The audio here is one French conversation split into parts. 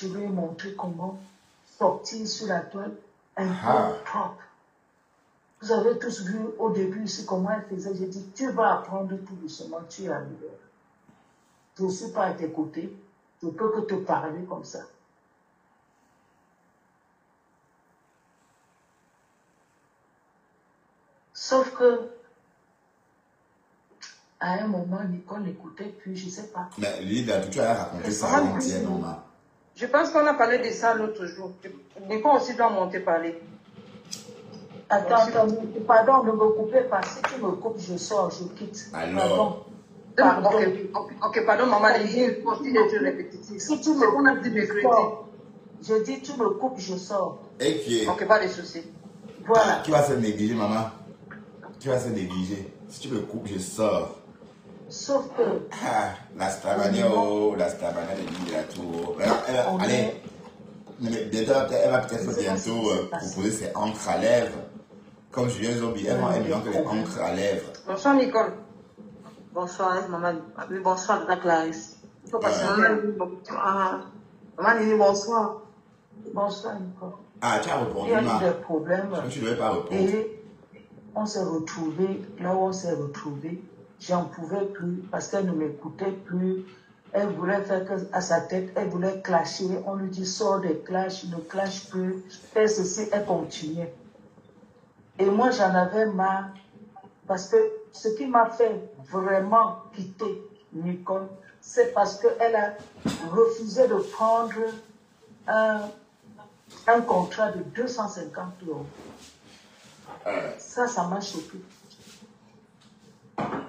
je lui ai montré comment sortir sur la toile un peu propre. Vous avez tous vu au début ici comment elle faisait. J'ai dit, tu vas apprendre tout doucement, tu es la meilleure. Je ne suis pas à tes côtés, je ne peux que te parler comme ça. Sauf que, à un moment, Nicole n'écoutait plus, je ne sais pas. Mais lui, tu as raconté ça avant-hier, maman. Je pense qu'on a parlé de ça l'autre jour. Nicole aussi doit monter parler. Attends, pardon, ne me coupez pas. Si tu me coupes, je sors, je quitte. Alors. Pardon. Ok, pardon, maman, il faut aussi être répétitif. Si tu me coupes, je sors. Je dis, tu me coupes, je sors. Et qui est? Ok, pas de soucis. Voilà. Tu vas se négliger, maman. Tu vas se négliger. Si tu me coupes, je sors. Sauf que... la Stravania, la Stravania de la tour. Allez. Bientôt, elle va peut-être bientôt proposer ses encres à lèvres. Comme Julien Zombie, elle va que les encres à lèvres. Bonsoir, Nicole. Bonsoir, maman. Bonsoir, Dada Clarisse. Il faut passer Maman dit bonsoir. Bonsoir, Nicole. Tu as répondu, il y a eu des problèmes. Tu ne devais pas répondre. Et on s'est retrouvés, là où on s'est retrouvés, j'en pouvais plus parce qu'elle ne m'écoutait plus. Elle voulait faire que à sa tête, elle voulait clasher. On lui dit sors des clashs, ne clash plus. Fais ceci, elle continuait. Et moi, j'en avais marre parce que ce qui m'a fait vraiment quitter Nicole, c'est parce qu'elle a refusé de prendre un contrat de 250 €. Ça m'a choqué.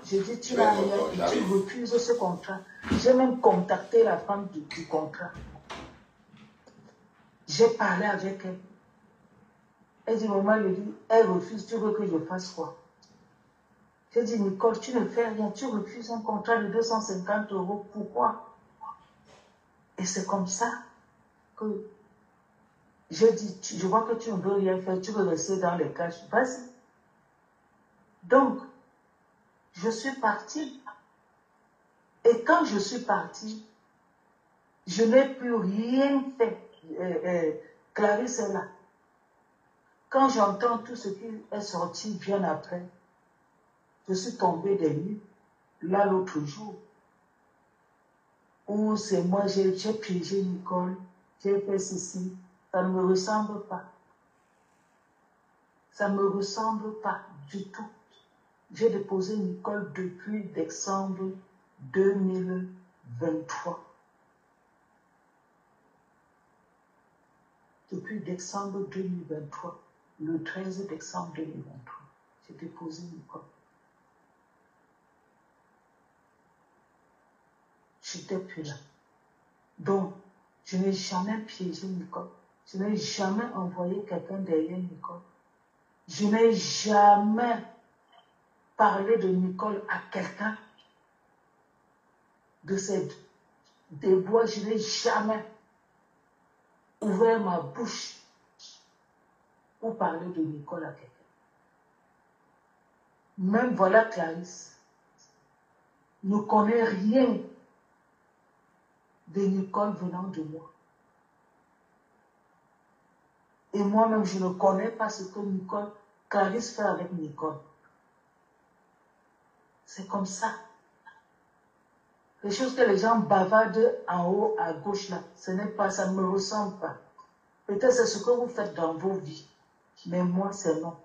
J'ai dit, tu n'as rien, tu refuses ce contrat. J'ai même contacté la femme du contrat. J'ai parlé avec elle. Elle dit, maman, elle refuse, tu veux que je fasse quoi? J'ai dit, Nicole, tu ne fais rien, tu refuses un contrat de 250 €, pourquoi? Et c'est comme ça que j'ai dit, je vois que tu ne veux rien faire, tu veux rester dans les cages, vas-y. Donc, je suis partie. Et quand je suis partie, je n'ai plus rien fait. Clarisse est là. Quand j'entends tout ce qui est sorti bien après, je suis tombée des nues, là l'autre jour, où c'est moi, j'ai piégé Nicole, j'ai fait ceci, ça ne me ressemble pas. Ça ne me ressemble pas du tout. J'ai déposé Nicole depuis décembre 2023. Depuis décembre 2023, le 13 décembre 2023, j'ai déposé Nicole. Je n'étais plus là. Donc, je n'ai jamais piégé Nicole. Je n'ai jamais envoyé quelqu'un derrière Nicole. Je n'ai jamais parlé de Nicole à quelqu'un. De ces déboires, je n'ai jamais ouvert ma bouche pour parler de Nicole à quelqu'un. Même voilà Clarisse ne connaît rien de Nicole venant de moi. Et moi-même, je ne connais pas ce que Clarisse fait avec Nicole. C'est comme ça. Les choses que les gens bavardent en haut, à gauche, là, ce n'est pas, ça ne me ressemble pas. Peut-être c'est ce que vous faites dans vos vies. Mais moi, c'est non.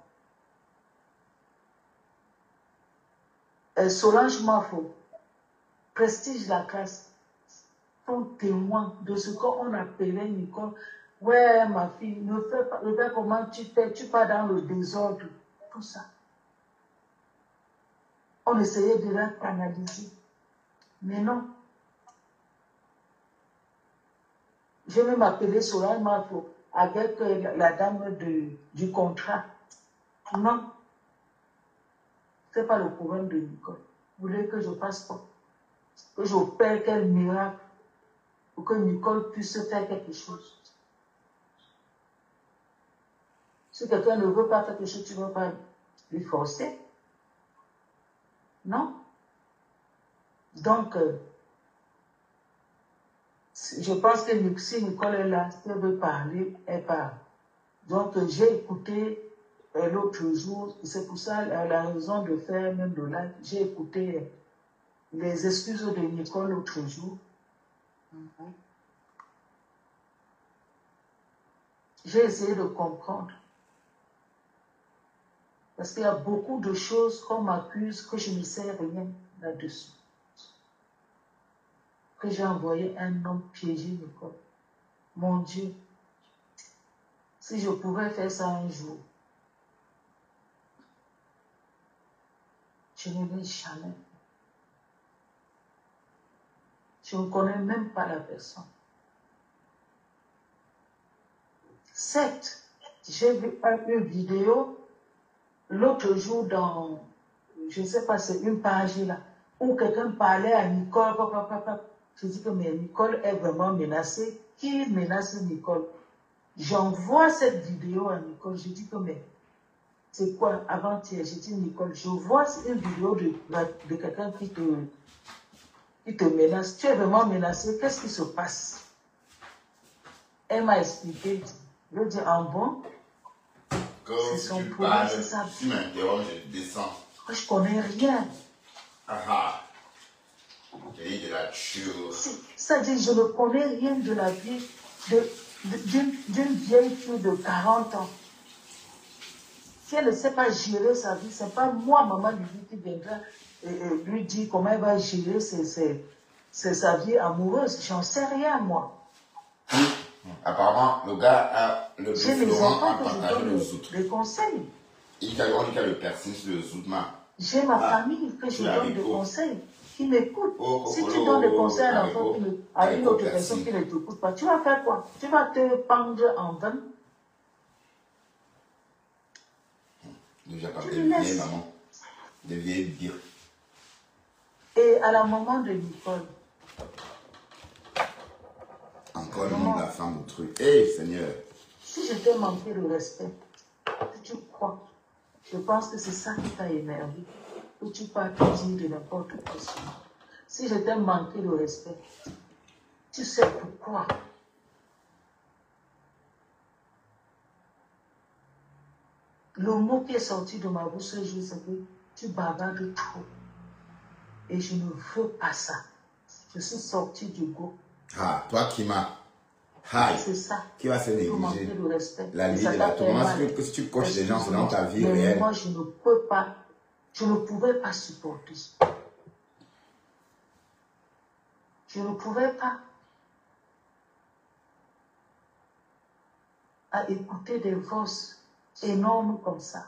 Solange Mafo, Prestige Lacasse, sont témoins de ce qu'on appelait Nicole. Ouais, ma fille, ne fais pas, regarde comment tu fais, tu pars dans le désordre. Tout ça. On essayait de la canaliser. Mais non. J'ai même appelé Solange Mafo avec la dame du contrat. Non. Ce n'est pas le problème de Nicole. Vous voulez que je fasse quoi? Que j'opère quel miracle pour que Nicole puisse faire quelque chose. Si quelqu'un ne veut pas faire quelque chose, tu ne veux pas lui forcer. Non. Donc, Je pense que si Nicole est là, si elle veut parler, elle parle. Donc, j'ai écouté l'autre jour, c'est pour ça la raison de faire même le live, j'ai écouté les excuses de Nicole l'autre jour. J'ai essayé de comprendre. Parce qu'il y a beaucoup de choses qu'on m'accuse que je ne sais rien là-dessus. Que j'ai envoyé un homme piéger Nicole. Mon Dieu, si je pouvais faire ça un jour, je ne l'ai jamais. Je ne connais même pas la personne. Certes, j'ai vu une vidéo l'autre jour dans, je ne sais pas, c'est une page là, où quelqu'un parlait à Nicole, je dis que mais Nicole est vraiment menacée. Qui menace Nicole? J'envoie cette vidéo à Nicole, je dis que mais c'est quoi avant-hier? Je dis Nicole, je vois une vidéo de quelqu'un qui te menace. Tu es vraiment menacée, qu'est-ce qui se passe? Elle m'a expliqué. Je dis en bon. C'est son problème, c'est ça. Tu m'interromps, je descends. Je connais rien. Ah. J'ai de la chure. Ça dit, je ne connais rien de la vie d'une vieille fille de 40 ans. Si elle ne sait pas gérer sa vie, ce n'est pas moi, maman Lily, qui viendra lui dire comment elle va gérer sa vie amoureuse. J'en sais rien, moi. Apparemment, le gars a le Florent a partagé le zout. Des conseils. Il a le piercing sur le zoutman. J'ai ma famille que je donne des conseils, qui m'écoute. Si tu donnes des conseils à un enfant à une autre personne qui ne t'écoute pas, tu vas faire quoi? Tu vas te pendre en vain. Déjà quand t'es vieille, maman. Des vieilles bières. Et à la maman de Nicole. Encore le nom de la femme au truc. Hey Seigneur. Si je t'ai manqué de respect, tu crois, je pense que c'est ça qui t'a énervé. Que tu peux te dire de n'importe quoi. Si je t'ai manqué de respect, tu sais pourquoi. Le mot qui est sorti de ma bouche ce jour, c'est que tu bavardes trop. Et je ne veux pas ça. Je suis sortie du goût. Ah, toi qui m'as. C'est ça. Qui va se négliger la vie de la tournure. Que si tu coches les gens, c'est dans ta vie réelle. Moi, je ne peux pas. Je ne pouvais pas supporter. Je ne pouvais pas. À écouter des voix énormes comme ça,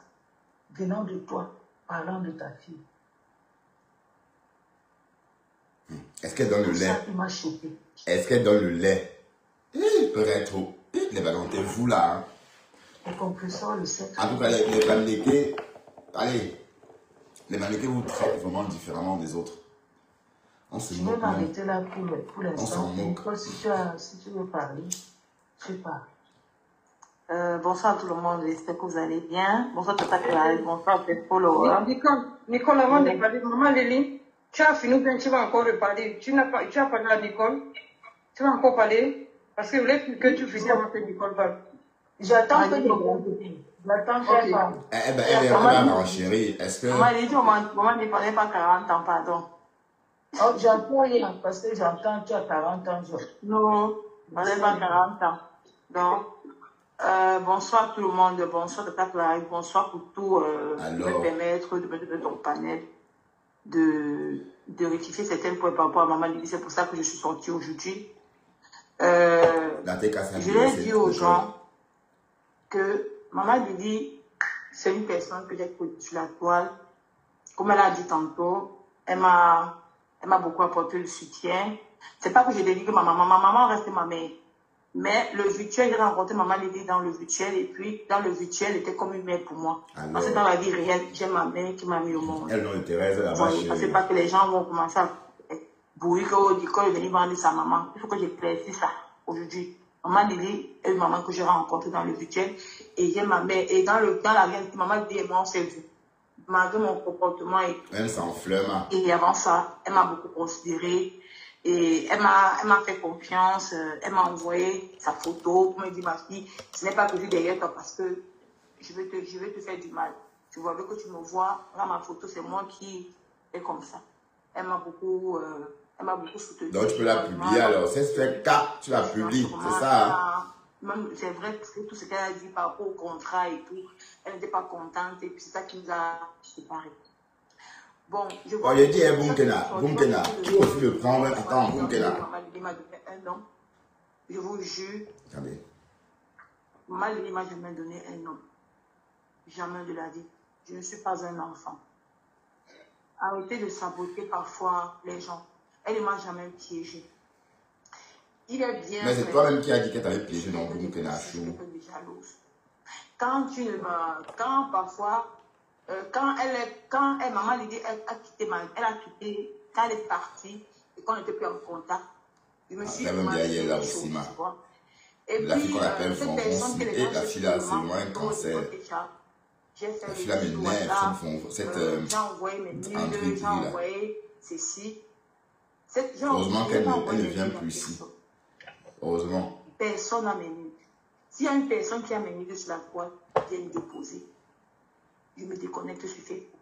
venant de toi, parlant de ta fille. Est-ce qu'elle donne le lait? C'est ça qui m'a choqué. Est-ce qu'elle donne le lait? Peut-être. Les ballons, vous là. Hein. Les compresseurs, le sexe. En tout cas, les Bamlékés, allez, les Bamlékés vous traitent vraiment différemment des autres. On se je moque. vais m'arrêter là pour l'instant. On s'en moque. Si tu veux parler, je parle. Bonsoir à tout le monde, j'espère que vous allez bien. Bonsoir Tata Clarisse, bonsoir les followers. Nicole, avant de parler, maman Lily, tu as fini bien, tu vas encore reparler. Tu as parlé à Nicole, tu vas encore parler. Parce que je voulais que tu finisses avant que Nicole parle. J'attends que Nicole parle. J'attends qu'elle parle. Elle va ma chérie. Est-ce que. Maman Lily, maman ne parlait pas 40 ans, pardon. Oh, j'entends rien parce que j'entends tu as 40 ans. Non, je ne parlais pas 40 ans. Donc, bonsoir tout le monde, bonsoir de Tata Clarisse, bonsoir pour tout me permettre de mettre dans ton panel de rectifier certains points par rapport à Maman Lily. C'est pour ça que je suis sortie aujourd'hui. Je l'ai dit aux gens que Maman Lily, c'est une personne que j'ai connue sur la toile. Comme elle a dit tantôt, elle m'a beaucoup apporté le soutien. C'est pas que je dénigre ma maman reste ma mère. Mais le virtuel, j'ai rencontré Maman Lily dans le virtuel, et puis dans le virtuel, elle était comme une mère pour moi. Alors, parce que dans la vie réelle, j'ai ma mère qui m'a mis au monde. Elle non, Thérèse, là-bas. Parce que pas que les gens vont commencer à bouillir quand il est venu vendre sa maman. Il faut que j'éclaircisse ça aujourd'hui. Maman Lily est une maman que j'ai rencontrée dans le virtuel, et j'ai ma mère. Et dans la réalité, Maman Lily et moi, on s'est vus. Malgré mon comportement et elle s'enflamme. Et avant ça, elle m'a beaucoup considérée. Et elle m'a fait confiance, elle m'a envoyé sa photo pour me dire, ma fille, ce n'est pas prévu derrière toi parce que je vais te faire du mal. Tu vois, dès que tu me vois, là, ma photo, c'est moi qui est comme ça. Elle m'a beaucoup soutenue. Donc, tu peux la publier alors. C'est ce cas, tu la publies, c'est ça. Même, c'est vrai que tout ce qu'elle a dit par rapport au contrat et tout, elle n'était pas contente et puis c'est ça qui nous a séparés. Bon, je vois. Je dis, Bunkena, tu peux le prendre. Attends, Bunkena. Maman Lili m'a donné un homme. Je vous jure. Attendez. Maman Lili m'a jamais donné un homme. Jamais de la vie. Je ne suis pas un enfant. Arrêtez de saboter parfois les gens. Elle ne m'a jamais piégé. Il est bien. Mais c'est toi-même qui as dit qu'elle t'avait piégé dans Bunkena. Quand parfois. Quand maman Lydie elle a quitté, quand elle est partie et qu'on n'était plus en contact, je me suis dit, là aussi, et la fille qu'on appelle Fonfon, et la fille là, c'est moins un cancer. La fille là, m'énerve, j'ai envoyé mes nudes, j'ai envoyé ceci. Heureusement qu'elle ne vient plus ici. Heureusement. Personne n'a mes nudes. S'il y a une personne qui a mes nudes sur la toile, viens me déposer. Je me déconnecte sur Facebook.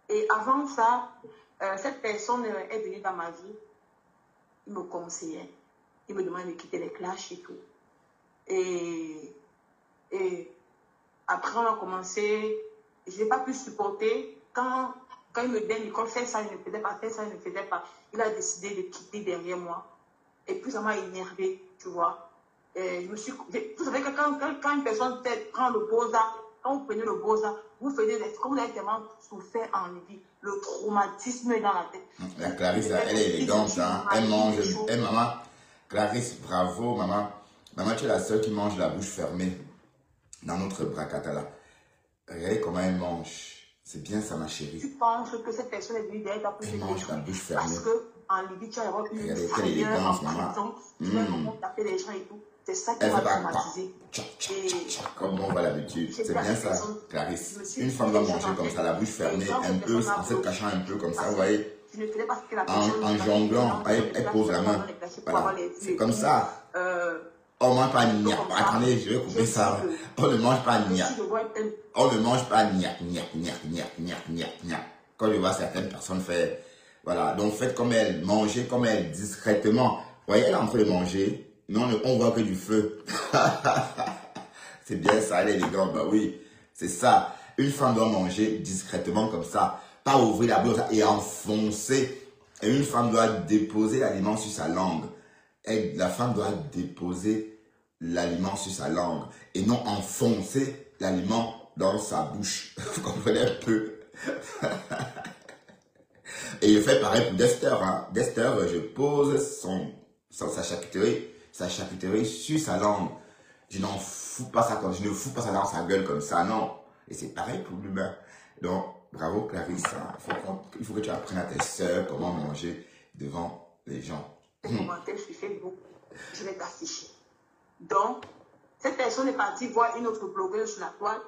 Et avant ça, cette personne est venue dans ma vie. Il me conseillait. Il me demandait de quitter les clashs et tout. Et après, on a commencé. Je n'ai pas pu supporter. Quand il me dit, Nicole, fais ça, il ne faisait pas, fais ça, il ne faisait pas. Il a décidé de quitter derrière moi. Et puis, ça m'a énervé, tu vois. Vous savez que quand une personne prend le beaux-arts, quand vous prenez le beaux-arts, vous faisiez comme vous avez tellement souffert en vie, le traumatisme est dans la tête. La Clarisse, elle est élégante, hein? Elle mange. Maman, Clarisse, bravo, maman. Maman, tu es la seule qui mange la bouche fermée dans notre bracata là. Regardez comment elle mange. C'est bien ça, ma chérie. Tu penses que cette personne est venue derrière ta bouche. Elle mange la bouche fermée. Parce qu'en Libye, tu as une regardez quelle élégance, maman. Tu vas comment taper les gens et tout. C'est ça qui m'a traumatisé. Comme on voit l'habitude. C'est bien ça, Clarisse. Une femme doit manger comme ça, la bouche fermée, un peu, en se cachant un peu comme ça, vous voyez. En jonglant, elle pose la main. Voilà. C'est comme ça. On ne mange pas niac. Attendez, je vais couper ça. On ne mange pas niac. On ne mange pas niac. Quand je vois certaines personnes faire. Voilà. Donc faites comme elle, mangez comme elle, discrètement. Vous voyez, elle est en train de manger. Non, on voit que du feu. C'est bien ça, elle est élégante. Bah oui, c'est ça. Une femme doit manger discrètement comme ça. Pas ouvrir la bouche et enfoncer. Et une femme doit déposer l'aliment sur sa langue. Et la femme doit déposer l'aliment sur sa langue. Et non enfoncer l'aliment dans sa bouche. Vous comprenez un peu. Et je fais pareil pour Dester. Hein. Dester, je pose sa charcuterie sur sa langue. Je n'en fous pas ça comme je ne fous pas ça dans sa gueule comme ça, non. Et c'est pareil pour l'humain. Donc, bravo Clarisse. Hein. Il faut que tu apprennes à tes soeurs comment manger devant les gens. Commentaire sur Facebook, je vais t'afficher. Donc, cette personne est partie voir une autre blogueuse sur la toile.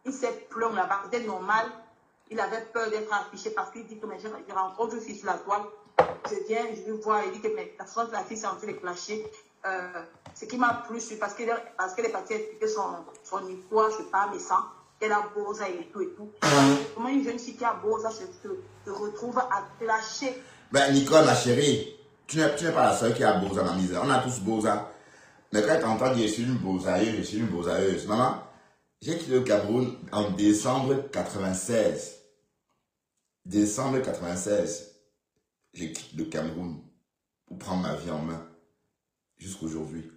Il s'est plomb là-bas. C'était normal. Il avait peur d'être affiché parce qu'il dit que je rencontre une fille sur la toile. Je viens, je vais voir, il dit que la façon de la fille s'est en train de clasher. Ce qui m'a plu, c'est parce qu'elle est partie expliquer son histoire, je ne sais pas, mais sans qu'elle a Boza et tout et tout. Comment une jeune fille qui a Boza se retrouve à clasher. Ben, Nicole, ma chérie, tu n'es pas la seule qui a Boza dans la misère. On a tous Boza. Mais quand tu entends dire je suis une Bozaeuse, maman, j'ai quitté le Cameroun en décembre 96. Décembre 96. J'ai quitté le Cameroun pour prendre ma vie en main jusqu'aujourd'hui.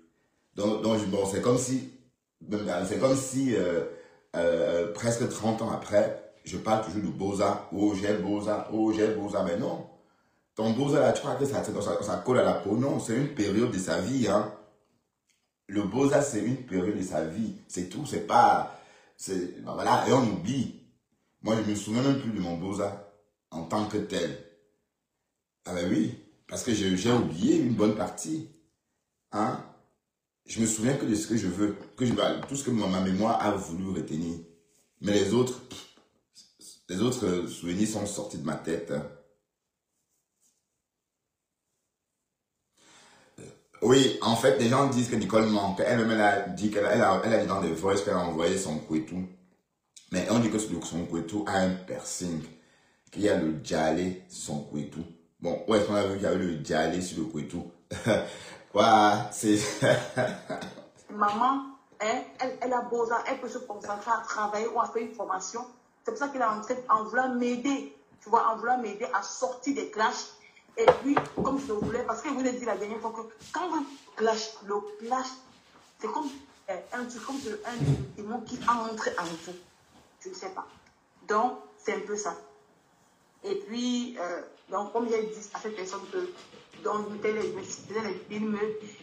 Donc bon, c'est comme si presque 30 ans après, je parle toujours de Boza. Oh, j'ai Boza, mais non. Ton Boza, là, tu crois que ça colle à la peau? Non, c'est une période de sa vie. Hein. Le Boza, c'est une période de sa vie. C'est tout, c'est pas... Ben voilà, et on oublie. Moi, je me souviens même plus de mon Boza en tant que tel. Ah ben oui, parce que j'ai oublié une bonne partie. Hein? Je me souviens que de ce que je veux, tout ce que ma mémoire a voulu retenir. Mais les autres souvenirs sont sortis de ma tête. Hein. Oui, en fait, les gens disent que Nicole manque. Elle-même, elle a dit elle a dit dans des voices qu'elle a envoyé son couetou. Mais on dit que son couetou a un piercing. Qu'il y a le djalé sur son couetou. Bon, où est-ce qu'on a vu qu'il y avait le djalé sur le couetou? Voilà, c'est... Maman, hein, elle a besoin, elle peut se concentrer à travailler ou à faire une formation. C'est pour ça qu'elle est en voulant m'aider. Tu vois, en voulant m'aider à sortir des clashs. Et puis, comme je le voulais, parce que je vous ai dit la dernière fois que quand vous clash, le clash, c'est comme un truc, comme un démon qui entre en vous. Je ne sais pas. Donc, c'est un peu ça. Et puis, donc, comme j'ai dit à cette personne que, dont je faisais les films,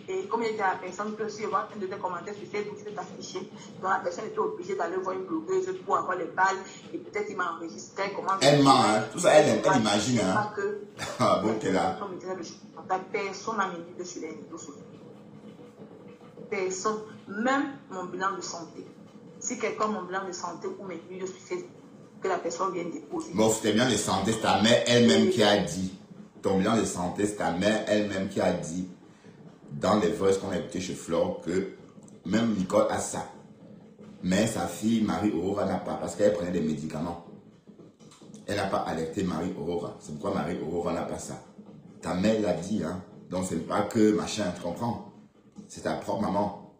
et comme j'ai dit à la personne que si je vois un de tes commentaires sur Facebook, c'est affiché, donc la personne était obligée d'aller voir une blogueuse pour avoir les balles, et peut-être il m'a enregistré comment... Elle ment, hein. Tout ça, elle imagine, hein. Ah, bon, t'es là. Personne n'a mis dessus les réseaux sociaux. Personne, même mon bilan de santé. Si quelqu'un a mon bilan de santé ou mes vues sur Facebook, que la personne vient déposer. Bon, c'était bien de santé, c'est ta mère elle-même qui a dit. Ton bilan de santé, c'est ta mère elle-même qui a dit dans les voices qu'on a écoutées chez Flore que même Nicole a ça. Mais sa fille, Marie-Aurora, n'a pas parce qu'elle prenait des médicaments. Elle n'a pas alerté Marie-Aurora. C'est pourquoi Marie-Aurora n'a pas ça. Ta mère l'a dit, hein. Donc, c'est pas que machin, tu comprends? C'est ta propre maman.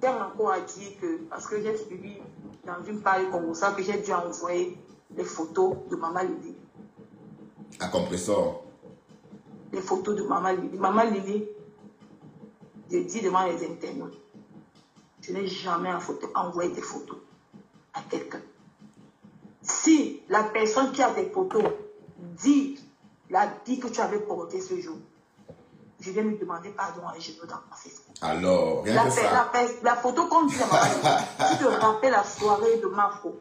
Elle m'a encore dit que, parce que j'ai suivi dans une page comme ça, que j'ai dû envoyer les photos de Maman Lily. À compressor. Les photos de Maman Lily. Maman Lily, je dis devant les internautes, je n'ai jamais envoyé des photos à quelqu'un. Si la personne qui a des photos dit l'habit que tu avais porté ce jour, je vais me demander pardon et je veux dans ma Facebook. Alors, rien que ça. La photo qu'on dit à Maman Lily, tu te rappelles la soirée de Mafro,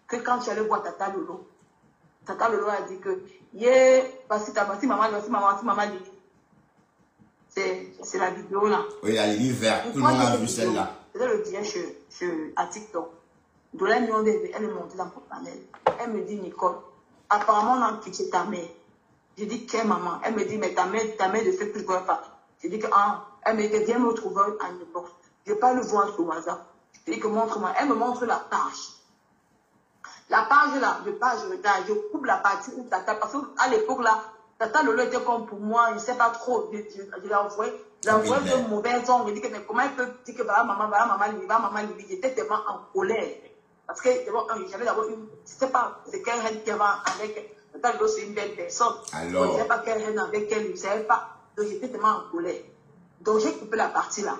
que quand tu allais voir Tata Lolo a dit que, voici Maman Lily. C'est la vidéo là. Oui, la Lily verte, tout le monde a vu celle-là. C'était le dimanche à TikTok. De là, elle est montée dans mon panel. Elle me dit, Nicole, apparemment, on a pitché ta mère. Je dis, quelle maman? Elle me dit, mais ta mère de fait que je ne vois pas. Je dis que, elle me dit, viens me trouver à une porte. Je ne vais pas le voir sur WhatsApp. Je dis que montre-moi. Elle me montre la page. La page là, je regarde, je coupe la partie où Tata, parce qu'à l'époque là, Tata Lolo était comme pour moi, je ne sais pas trop, je l'ai envoyé de mauvais ondes. Je dis que, mais comment elle peut dire que voilà maman Lily, j'étais tellement en colère. Parce que j'avais d'abord une, je ne sais pas, c'est quelle reine qui avait avec, Tata Lolo c'est une belle personne. Alors. Je ne sais pas quelle reine avec elle, je ne savais pas. Donc j'étais tellement en colère. Donc j'ai coupé la partie là.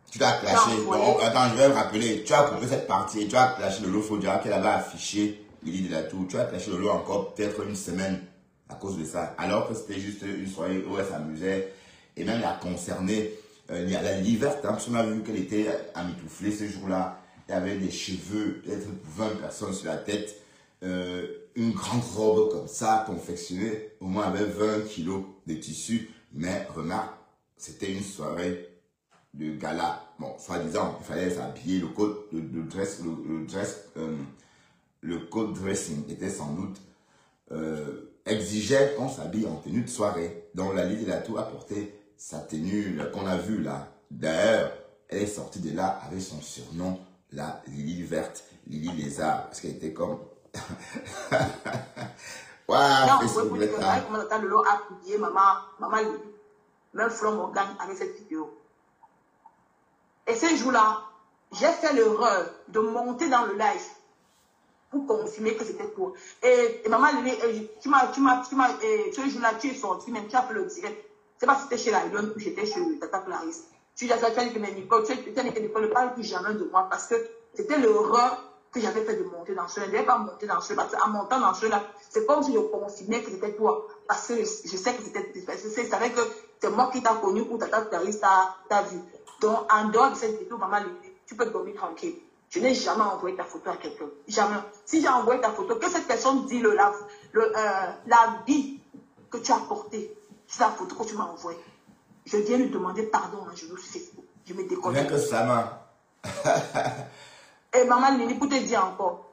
Tu l'as clashé. Donc, attends, je vais me rappeler. Tu as coupé cette partie et tu as clashé Lolo Fodia qu'elle avait affiché Lily de la Tour. Tu as clashé Lolo encore peut-être une semaine à cause de ça. Alors que c'était juste une soirée où elle s'amusait et même elle a concerné la Lily verte. Hein, parce qu'on a vu qu'elle était amitouflée ce jour-là. Elle avait des cheveux, peut-être 20 personnes sur la tête. Une grande robe comme ça, confectionnée, au moins avec 20 kilos de tissu. Mais remarque, c'était une soirée de gala. Bon, soi-disant, il fallait s'habiller, le code le code dressing était sans doute exigeait qu'on s'habille en tenue de soirée. Donc la Lily de la Tour a porté sa tenue qu'on a vue là. D'ailleurs, elle est sortie de là avec son surnom, la Lily verte, Lily lézard, parce qu'elle était comme... Waouh, Facebook, comment Tata Lolo a publié maman Lily. Même Flo Morgan avec cette vidéo. Et ce jour-là, j'ai fait l'erreur de monter dans le live pour confirmer que c'était toi. Et maman Lily, ce jour-là, tu es sorti, même tu as fait le direct. C'est pas si c'était chez la Lyon ou j'étais chez Tata Clarisse. Tu as dit que Nicole, tu as dit que Nicole ne parle plus jamais de moi parce que c'était l'erreur que j'avais fait de monter dans ce live. Je ne devais pas monter dans ce live parce qu'en montant dans ce live, c'est comme si je confirmais que c'était toi. Parce que je sais que c'était, je savais que c'est moi qui t'a connu ou Tata Clarisse t'a vu. Donc, en dehors de cette vidéo, maman Lily, tu peux dormir tranquille. Je n'ai jamais envoyé ta photo à quelqu'un. Jamais. Si j'ai envoyé ta photo, que cette personne dit l'habit que tu as porté, c'est la photo que tu m'as envoyée. Je viens lui demander pardon à genoux sur Facebook. Je me décolle. Rien que ça m'a. Et maman Lily, pour te dire encore,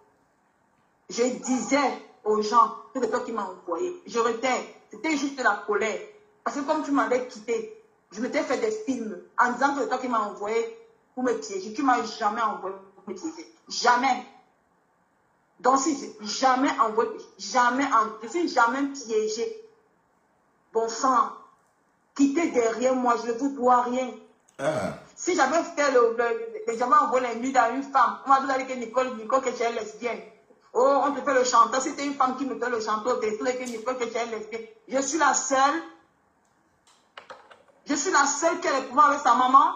je disais aux gens que c'est toi qui m'as envoyé. Je retais. C'était juste la colère. Parce que comme tu m'avais quitté, Je m'étais fait des films en disant que c'est toi qui m'as envoyé pour me piéger. Tu ne m'as jamais envoyé pour me piéger. Jamais. Donc, si jamais envoyé, je suis jamais piégé. Bon sang, quittez derrière moi, je ne vous dois rien. Si j'avais fait j'avais envoyé les nuits à une femme, on m'a dit que Nicole, que tu es lesbienne. Oh, on te fait le chanteur. C'était une femme qui me fait le chanteur au téléphone, que Nicole, que tu es lesbienne. Je suis la seule. Je suis la seule qui a les pouvoirs avec sa maman.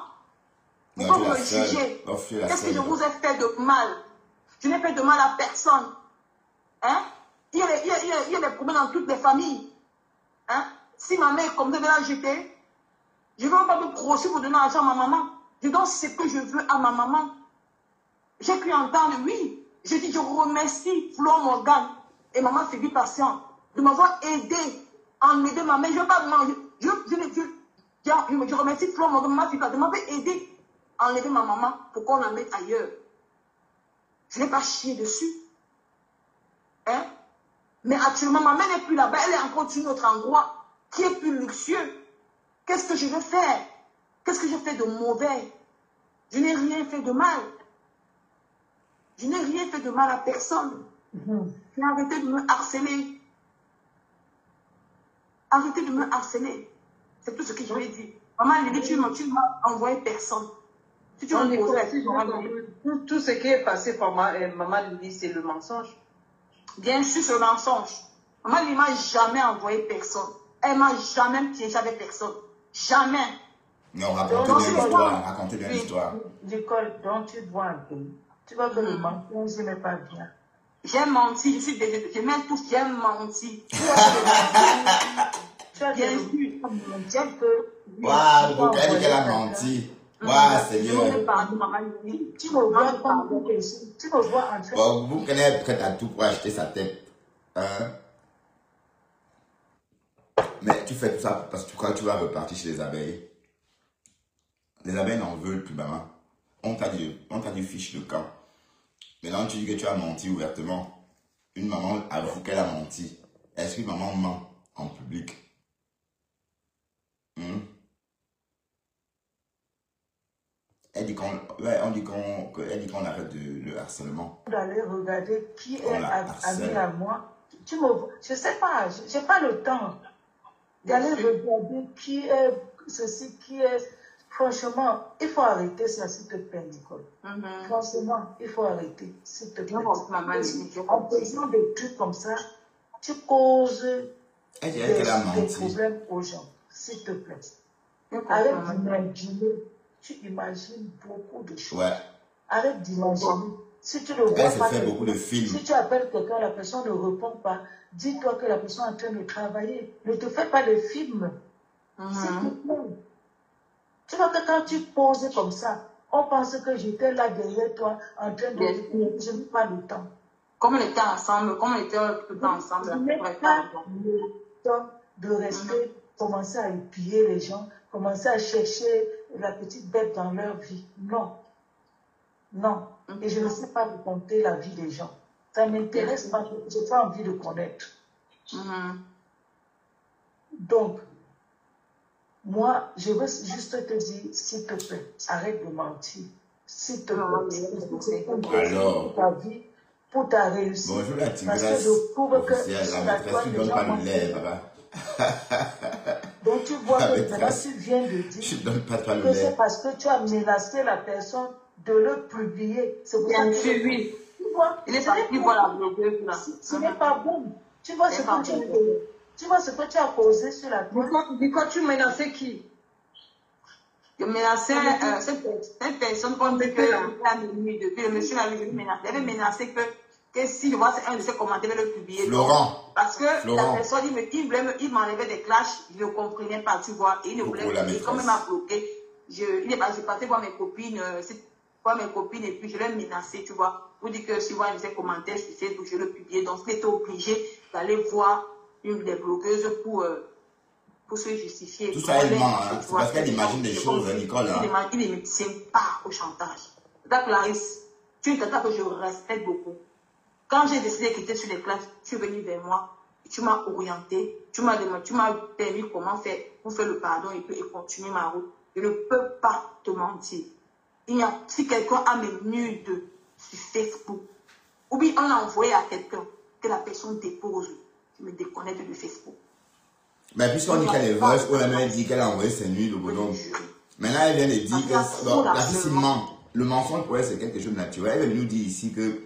Pourquoi vous me jugez? Qu'est-ce que je vous ai fait de mal? Je n'ai fait de mal à personne. Hein? Il y a des problèmes dans toutes les familles. Hein? Si ma mère est comme ça, de la jeter, je ne veux pas me grossir pour donner l'argent à ma maman. Je donne ce que je veux à ma maman. J'ai pu entendre, oui. Je dis, je remercie Flo Morgan et maman Fébi Patient de m'avoir aidé en aidant ma mère. Je ne veux pas manger. Je remercie Flo Morgan, maman Fébi Patient de m'avoir aidé en aidant ma maman pour qu'on la mette ailleurs. Je n'ai pas chié dessus. Hein? Mais actuellement, ma mère n'est plus là-bas. Elle est encore sur un autre endroit qui est plus luxueux. Qu'est-ce que je veux faire? Qu'est-ce que je fais de mauvais? Je n'ai rien fait de mal. Je n'ai rien fait de mal à personne. J'ai arrêté de me harceler. Arrêtez de me harceler. C'est tout ce que je lui ai dit. Maman Lily, tu ne m'as envoyé personne. Si tu me posais, tout ce qui est passé par maman Lily, c'est le mensonge. Bien sûr, c'est le mensonge. Maman Lily ne m'a jamais envoyé personne. Elle ne m'a jamais piégé avec personne. Jamais. Non, racontez bien l'histoire. Racontez bien l'histoire. Nicole, donc tu vois un peu. Tu vois que le mensonge n'est pas bien. J'ai menti, je suis désolée. Je mets tout, j'ai menti. Tu as bien vu. Waouh, donc elle dit qu'elle a menti. Waouh, Seigneur. Tu me vois comme tu me vois en train. Bon, vous êtes prête à tout pour acheter sa tête. Hein? Mais tu fais tout ça parce que tu crois que tu vas repartir chez les abeilles. Les abeilles n'en veulent plus, maman. On t'a dit fiche de camp. Maintenant, tu dis que tu as menti ouvertement. Une maman avoue qu'elle a menti. Est-ce qu'une maman ment en public? Elle dit qu'on arrête le harcèlement. D'aller regarder qui est ami à moi. Je ne sais pas, je n'ai pas le temps d'aller regarder qui est ceci, qui est... Franchement, il faut arrêter ça, s'il te plaît, Nicole. Franchement, il faut arrêter, s'il te plaît. En faisant des trucs comme ça, tu causes des problèmes aux gens, s'il te plaît. Arrête d'imaginer. Tu imagines beaucoup de choses. Ouais. Arrête d'imaginer. Si tu ne vois pas, fait beaucoup de films. Si tu appelles quelqu'un, la personne ne répond pas, dis-toi que la personne est en train de travailler. Ne te fais pas de films. S'il te plaît. Tu vois que quand tu poses comme ça, on pense que j'étais là derrière toi en train de... Je n'ai pas le temps. Comme on était ensemble, comme on était tout le temps ensemble. Je n'ai pas le temps de rester, commencer à épier les gens, commencer à chercher la petite bête dans leur vie. Non. Non. Et je ne sais pas raconter la vie des gens. Ça ne m'intéresse pas. Je n'ai pas envie de connaître. Donc, moi, je veux juste te dire, s'il te plaît, arrête de mentir. S'il te plaît. Alors, ta vie, pour ta réussite. Bonjour la tigresse. Parce que je trouve que la maîtresse qui ne donne pas le lait, papa. Donc tu vois que maintenant tu viens de dire que c'est parce que tu as menacé la personne de le publier. C'est pour ça que oui. Tu vois, il est parti voir la blogueuse là. Ce n'est pas bon. Tu vois ce que tu as causé sur la toile. Quand tu menaçais qui? Je menaçais cette personne qu'on dit que depuis le monsieur l'avait menacé. Il avait menacé que si je vois un de ses commentaires, il va le publier. Florent. Parce que la personne, il m'enlevait des clashs, je ne comprenais pas, tu vois. Et il ne voulait plus. Comme il m'a bloqué, je partais voir mes copines, et puis je l'ai menacé, tu vois. Pour dire que si je vois un de ses commentaires sur Facebook, je le publiais. Donc, il était obligé d'aller voir une des blogueuses pour se justifier. Tout ça, elle ment, hein. C'est parce qu'elle imagine des choses, Nicole. Il ne me tient pas au chantage. Donc, Clarisse, tu es quelqu'un que je respecte beaucoup. Quand j'ai décidé de quitter sur les classes, tu es venu vers moi. tu m'as orienté, tu m'as permis comment faire pour faire le pardon et continuer ma route. Je ne peux pas te mentir. Si quelqu'un a mes nudes sur Facebook, ou bien on l'a envoyé à quelqu'un, que la personne dépose, je me déconnecte de Facebook. Mais puisqu'on dit qu'elle est voice, on a même dit qu'elle a envoyé ses nudes au bonhomme. Maintenant, elle vient de dire que la fille ment. Le mensonge pour elle, c'est quelque chose de naturel. Elle nous dit ici que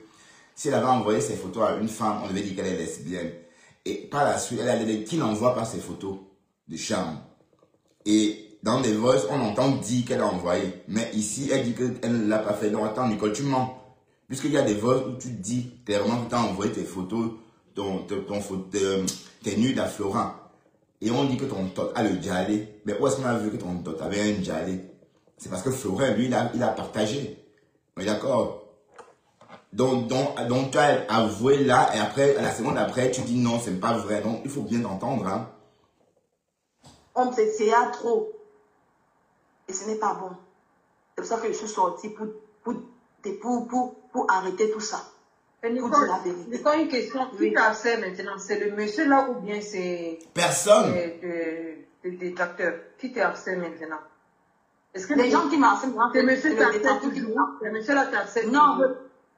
si elle avait envoyé ses photos à une femme, on devait dire qu'elle est lesbienne. Et par la suite, elle a dit qu'il n'envoie pas ses photos de charme. Et dans des voices, on entend dire qu'elle a envoyé. Mais ici, elle dit qu'elle ne l'a pas fait. Donc attends, Nicole, tu mens. Puisqu'il y a des voices où tu dis clairement que tu as envoyé tes photos, tes nudes à Florent. Et on dit que ton tot a le djalé. Mais où est-ce qu'on a vu que ton tot avait un djalé? C'est parce que Florent, lui, il a partagé. On est d'accord? Donc tu as avoué là, et après, la seconde après, tu dis non, c'est pas vrai. Donc, il faut bien entendre. Hein. On s'essaya trop. Et ce n'est pas bon. C'est pour ça que je suis sortie pour arrêter tout ça. Nicole, une question. Qui t'a fait maintenant? C'est le monsieur là ou bien c'est... Personne. Le détracteur. Qui t'a fait maintenant? Est-ce que les gens qui m'harcèlent, le monsieur t'a fait toujours? Le monsieur là t'a fait non,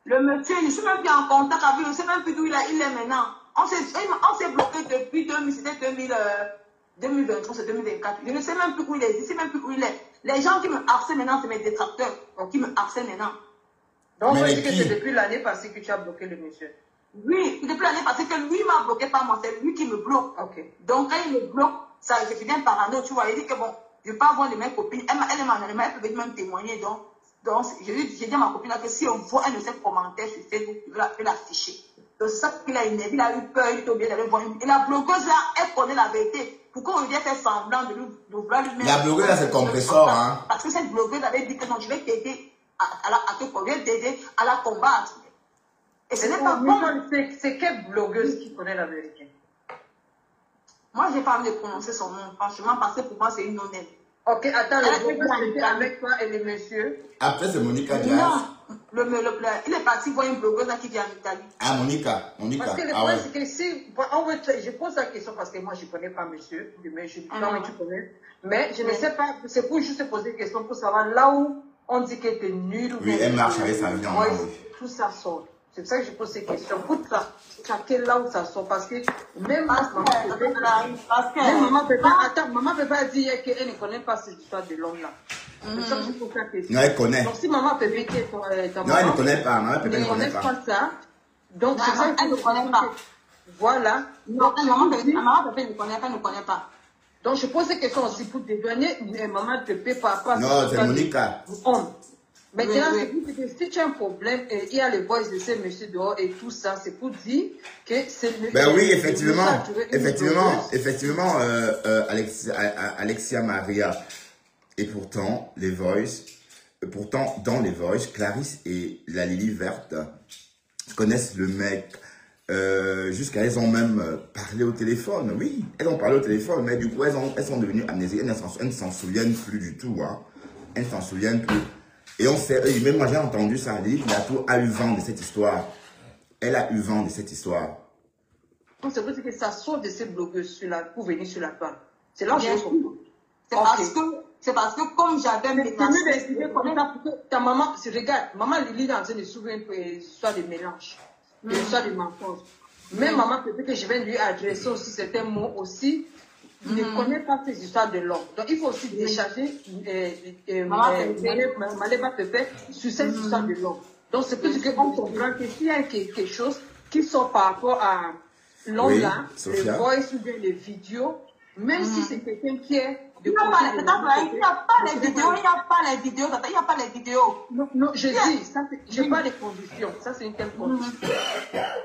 le monsieur, je ne suis même plus en contact avec lui. Je ne sais même plus d'où il est maintenant. On s'est bloqué depuis 2023, c'est 2024. Je ne sais même plus où il est. Je ne sais même plus où il est. Les gens qui me harcèlent maintenant, c'est mes détracteurs qui me harcèlent maintenant. Donc, on dit que c'est depuis l'année passée que tu as bloqué le monsieur. Oui, depuis l'année passée que lui m'a bloqué, pas moi, c'est lui qui me bloque. Okay. Donc, quand il me bloque, ça, je deviens parano, tu vois. Il dit que bon, je ne veux pas avoir de mes copines. Elle peut même témoigner. Donc j'ai dit à ma copine là que si on voit un de ses commentaires sur Facebook, je vais l'afficher. Donc, c'est ça qu'il a énervé, il a eu peur, il était obligé d'aller voir une. Et la blogueuse là, elle connaît la vérité. Pourquoi on vient faire semblant de vouloir lui mettre. La blogueuse là, c'est compresseur, hein. Parce que cette blogueuse avait dit que non, je vais t'aider à la combattre. Et ce n'est pas bon. C'est quelle blogueuse qui connaît la vérité? Moi, je n'ai pas envie de prononcer son nom, franchement, parce que pour moi, c'est une honnête. Ok, attends, le avec toi et le monsieur. Après, c'est Monica Diaz. Non, il est parti voir une blogueuse qui vient en Italie. Ah, Monica. Parce que le problème, c'est que si. Je pose la question parce que moi, je ne connais pas monsieur. Mais tu connais. Mais je ne sais pas. C'est pour juste poser une question pour savoir là où on dit qu'elle était nulle. Oui, elle marche avec sa vie en main. Tout ça sort. C'est pour ça que je pose ces questions. Pour ça, checker là où ça sort. Parce que même maman peut pas dire qu'elle ne connaît pas cette histoire de l'homme là. C'est ça que je pose la question. Non, elle connaît. Donc si maman peut dire que non, elle ne connaît pas. Maman peut ne connaît pas ça. Donc c'est ça elle ne connaît pas. Voilà. Donc maman peut ne connaît pas. Donc je pose ces questions aussi pour dédouaner maman de paix par rapport à non, c'est Monica. Maintenant, c'est pour dire que si tu as un problème, il y a les voices de ces messieurs dehors et tout ça, c'est pour dire que c'est le. Ben oui, effectivement, Alexia Maria. Et pourtant, dans les voices, Clarisse et la Lily Verte connaissent le mec. Jusqu'à elles ont même parlé au téléphone. Oui, elles ont parlé au téléphone, mais du coup, elles sont devenues amnésiques. Elles ne s'en souviennent plus du tout. Hein. Elles ne s'en souviennent plus. Et on sait, même moi j'ai entendu ça, elle dit qu'il a eu vent de cette histoire. Elle a eu vent de cette histoire. Donc c'est vrai que ça sort de ces blogueuses pour venir sur la toile. C'est là que j'ai compris. C'est parce que comme j'avais mes ta maman, regarde, maman Lily est en train de souvenir une histoire de mélange, une histoire de mensonge. Même maman peut-être que je vais lui adresser aussi certains mots aussi. Ne connaît pas ces histoires de l'homme. Donc, il faut aussi décharger Maléba Pépé sur cette histoire de l'homme. Donc, c'est plus qu'on comprend que s'il y a quelque chose qui sort par rapport à l'homme là, les voice ou bien les vidéos, même si c'est quelqu'un qui est il n'y a pas les vidéos. Non, je dis, je n'ai pas les conditions. Ça, c'est une telle condition.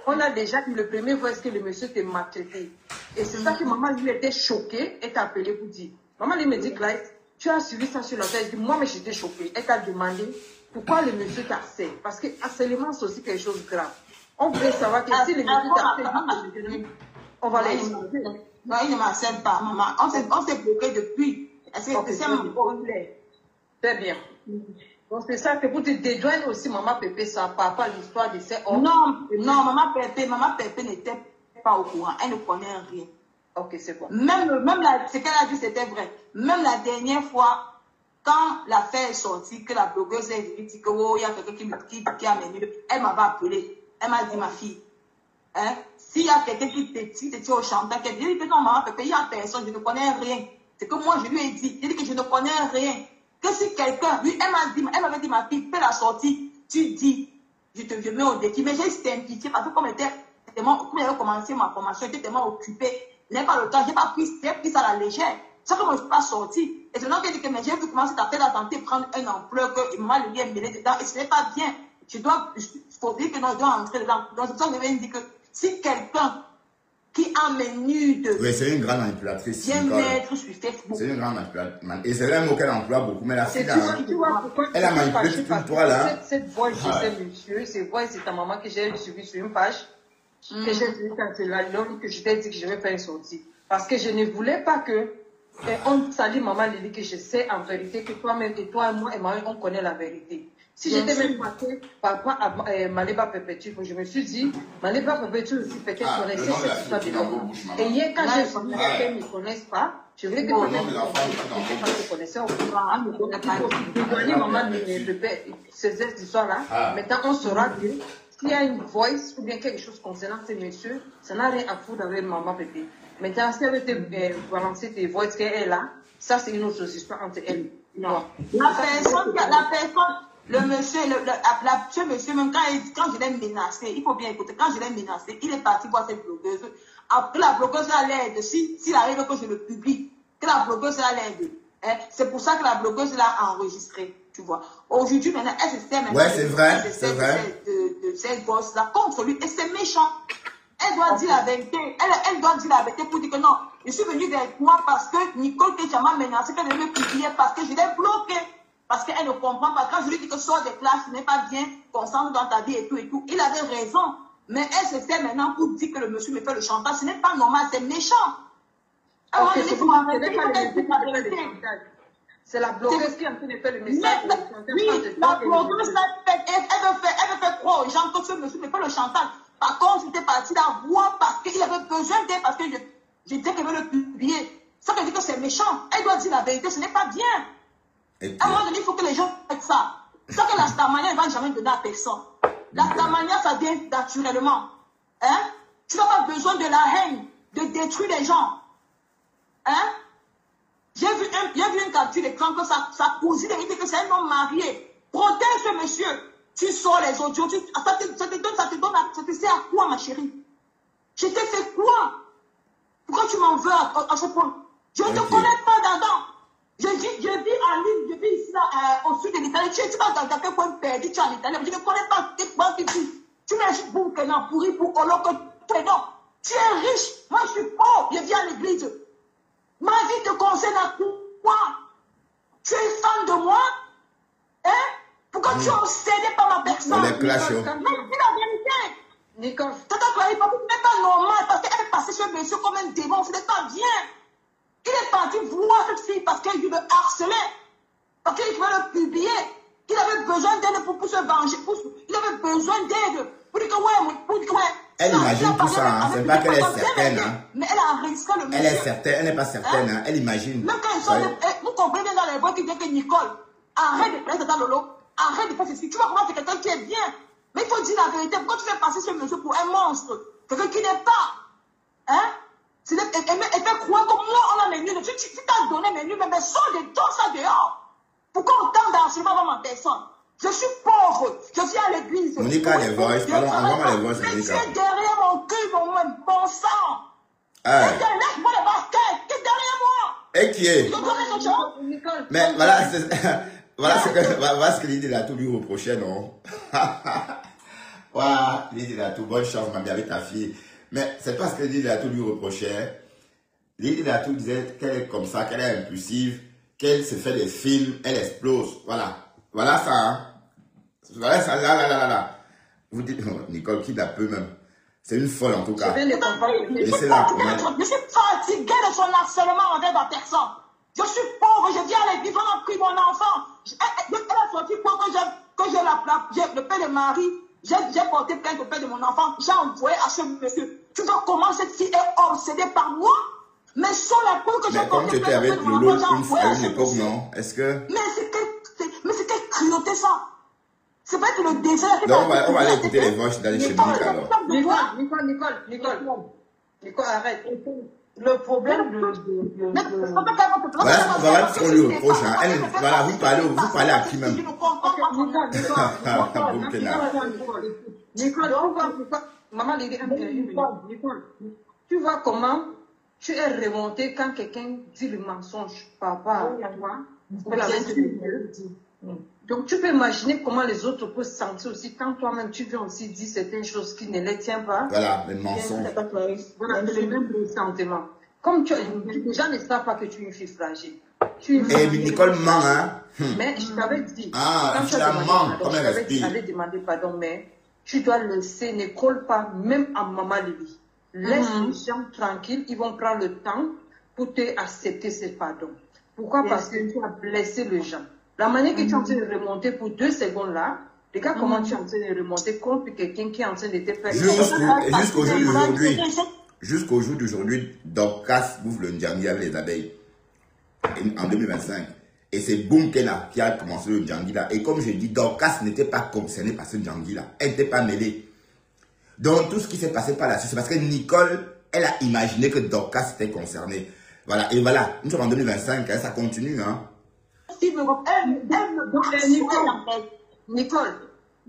On a déjà eu le premier voice que le monsieur t'a maltraité. Et c'est ça que maman lui était choquée et t'a appelé pour dire. Maman lui me dit, Clyde, tu as suivi ça sur la tête. Elle dit, moi, mais j'étais choquée. Elle t'a demandé pourquoi le monsieur t'harcèle. Parce que harcèlement, c'est aussi quelque chose de grave. On voulait savoir que si le monsieur t'harcèle, on va les demander. Non, il ne m'harcèle pas, maman. On s'est bloqué depuis. C'est mon problème. Très bien. Donc c'est ça, c'est pour te dédouaner aussi, maman Pépé, ça par rapport à l'histoire de ces hommes. Non, maman Pépé n'était pas au courant. Elle ne connaît rien. Ok, c'est bon. Même ce qu'elle a dit, c'était vrai. Même la dernière fois, quand l'affaire est sortie, que la blogueuse est venue dire que oh, il y a quelqu'un qui a mené, elle m'avait appelé. Elle m'a dit, ma fille, hein, s'il y a quelqu'un qui te tire au chantage, elle dit que non, maman, il n'y a personne, je ne connais rien. C'est que moi, je lui ai dit, j'ai dit que je ne connais rien. Que si quelqu'un, lui, elle m'avait dit, ma fille, fais la sortie, tu dis, je mets au défi. Mais j'ai simplifié parce que comme j'avais commencé ma formation, j'étais tellement occupée, je n'ai pas le temps, j'ai pris ça à la légère. Ça que moi, je ne suis pas sortie. Et c'est maintenant qu'elle dit que j'ai vu comment cette affaire d'attenté prendre un ampleur que moi, le lien est mêlé dedans. Et ce n'est pas bien. Il faut dire que non, je dois entrer dedans. Donc, c'est pour ça que je vais dire que si quelqu'un qui a menu de... Oui, c'est une grande manipulatrice. Viens mettre sur Facebook. C'est une grande manipulatrice. Et c'est un mot qu'elle emploie beaucoup. Mais la fille, elle a manipulé tout toi là. Cette voix, je sais, monsieur, cette voix, c'est ta maman que j'ai suivie sur une page. Que j'ai vu quand c'est là, que je t'ai dit que je vais faire une sortie. Parce que je ne voulais pas que on salit maman Lily, que je sais en vérité que toi-même et toi et moi et Marie, on connaît la vérité. Si j'étais même passée par rapport à Maleba Perpétue, je me suis dit, Maleba Perpétue aussi peut-être connaissait cette histoire de l'homme. Et hier, quand j'ai su qu'elle ne me connaissent pas, je voulais que peut-être connaissait au courant. Dédouaner maman cette histoire-là. Maintenant, on saura que s'il y a une voice ou bien quelque chose concernant ces messieurs, ça n'a rien à foutre avec maman Pépé. Maintenant, si elle veut balancer tes voix qu'elle est là, ça c'est une autre histoire entre elle. Non. La personne, le monsieur, ce monsieur, même quand je l'ai menacé, il faut bien écouter, quand je l'ai menacé, il est parti voir cette blogueuse. Après, la blogueuse a l'aide, s'il arrive que je le publie, que la blogueuse a l'aide. Hein, c'est pour ça que la blogueuse l'a enregistré, tu vois. Aujourd'hui, maintenant, elle se sert maintenant. Ouais, c'est vrai, c'est vrai. De cette gosse-là contre lui, et c'est méchant. Elle doit dire la vérité. Elle doit dire la vérité pour dire que non, je suis venue vers moi parce que Nicole Ketia m'a menacé qu'elle devait me publier parce que je l'ai bloqué. Parce qu'elle ne comprend pas. Quand je lui dis que sors des classes, ce n'est pas bien, concentre dans ta vie et tout et tout. Il avait raison. Mais elle se fait maintenant pour dire que le monsieur me fait le chantage. Ce n'est pas normal, c'est méchant. Alors, c'est la blogueuse qui est en train de faire le message. Oui, la blogueuse, elle veut faire croire aux gens que ce monsieur me fait le chantage. Par contre, j'étais partie la voir parce qu'il avait besoin d'elle, parce que je disais qu'elle veut le publier. Ça veut dire que c'est méchant. Elle doit dire la vérité, ce n'est pas bien. À un moment donné, il faut que les gens fassent ça. Ça que la starmania ne va jamais donner à personne. La starmania, ça vient naturellement. Hein? Tu n'as pas besoin de la haine, de détruire les gens. Hein? J'ai vu une capture d'écran que sa cousine dit que c'est un homme marié. Protège ce monsieur. Tu sors les audios, ça te sert à quoi, ma chérie? Je t'ai fait quoi? Pourquoi tu m'en veux à ce point? Je ne te connais pas d'Adam. Je vis en ligne, je vis ici au sud de l'Italie. Tu es dans quel coin perdu, tu es en Italie. Je ne connais pas tes coins qui disent. Tu m'es pour que non, pourri pour que non. Tu es riche, moi je suis pauvre, je viens à l'église. Ma vie te concerne à quoi? Tu es fan de moi? Hein? Pourquoi tu es obsédé par ma personne? On les clash, mais dis la vérité. Nicole. Tata Clarice, ce n'est pas normal parce qu'elle est passée sur un monsieur comme un démon, ce n'est pas bien. Il est parti voir cette fille parce qu'il le harcelait, parce qu'il voulait le publier. Il avait besoin d'aide pour se venger. Il avait besoin d'aide. Pour dire que ouais, elle imagine tout ça, hein. C'est pas qu'elle est certaine. Hein. Mais elle a risqué le monsieur. Elle est certaine, elle n'est pas certaine. Hein. Elle imagine. Même quand ils sont, vous comprenez bien dans les voix qui disent que Nicole, arrête de placer dans Lolo, arrête de faire ceci. Tu vas voir, c'est quelqu'un qui est bien. Mais il faut dire la vérité. Pourquoi tu fais passer ce monsieur pour un monstre? Quelqu'un qui n'est pas. Hein? Elle fait croire que moi, on a mes nuits. Tu t'as donné mes nuits, mais sors ça dehors. Pourquoi autant d'harcèlement dans ma personne? Je suis pauvre. Je viens à l'église. Monica, les voices. Pardon, envoie-moi les voices, Monica. Mais tu es derrière mon cul, mon sang. Laisse-moi les baskets. Tu es derrière moi. Et qui est? Mais voilà, voilà ce que Lydie Latou lui reprochait, non? Voilà, Lydie Latou, bonne chance, ma bien, avec ta fille. Mais c'est pas ce que Lydie Latou lui reprochait. Lydie Latou disait qu'elle est comme ça, qu'elle est impulsive, qu'elle se fait des films, elle explose. Voilà. Voilà ça, hein. Voilà ça, là. Vous dites, non, Nicole, qui la peut même. C'est une folle en tout cas. Je suis fatiguée de son harcèlement envers ma personne. Je suis pauvre, je viens à l'église, on a pris mon enfant. Elle a sorti quoi que j'ai le père de Marie J'ai porté plainte auprès de mon enfant. J'ai envoyé à ce monsieur. Tu vois comment cette fille est obsédée par moi? Mais sur la peau que j'ai porté plainte. Mais comme tu étais avec Lolo à une époque, non? Est-ce que... Mais c'est quelle cruauté ça? C'est vrai que le désert... Donc on va aller écouter les voix d'aller chez Nick alors. Nicole, arrête. Le problème de... Voilà, on va voir ce qu'on lui reproche. Voilà, vous parlez à qui même? Nicole, maman, Nicole, tu vois comment tu es remontée quand quelqu'un dit le mensonge par rapport à toi? Donc, tu peux imaginer comment les autres peuvent se sentir aussi quand toi-même tu viens aussi dire certaines choses qui ne les tiennent pas. Voilà, les mensonges. Voilà, c'est le même sentiment. Comme les gens ne savent pas que tu es une fille fragile. Et Nicole ment, hein? Mais je t'avais dit, quand tu as menti, comme elle respire. Je t'avais demandé pardon, mais tu dois laisser, ne colle pas, même à maman Lily. Laisse les gens tranquilles, ils vont prendre le temps pour accepter ce pardon. Pourquoi? Parce que tu as blessé les gens. La manière que tu es en train de remonter pour 2 secondes là, regarde comment tu es en train de remonter contre quelqu'un qui est en train de te faire. Jusqu'au jour d'aujourd'hui, Dorcas bouffe le Ndjangi avec les abeilles. En 2025. Et c'est Boumkena qui a commencé le Ndjangi là. Et comme je dis, Dorcas n'était pas concernée par ce Ndjangi là. Elle n'était pas mêlée. Donc tout ce qui s'est passé par la suite, c'est parce que Nicole, elle a imaginé que Dorcas était concernée. Voilà, et voilà, nous sommes en 2025, ça continue, hein. Nicole,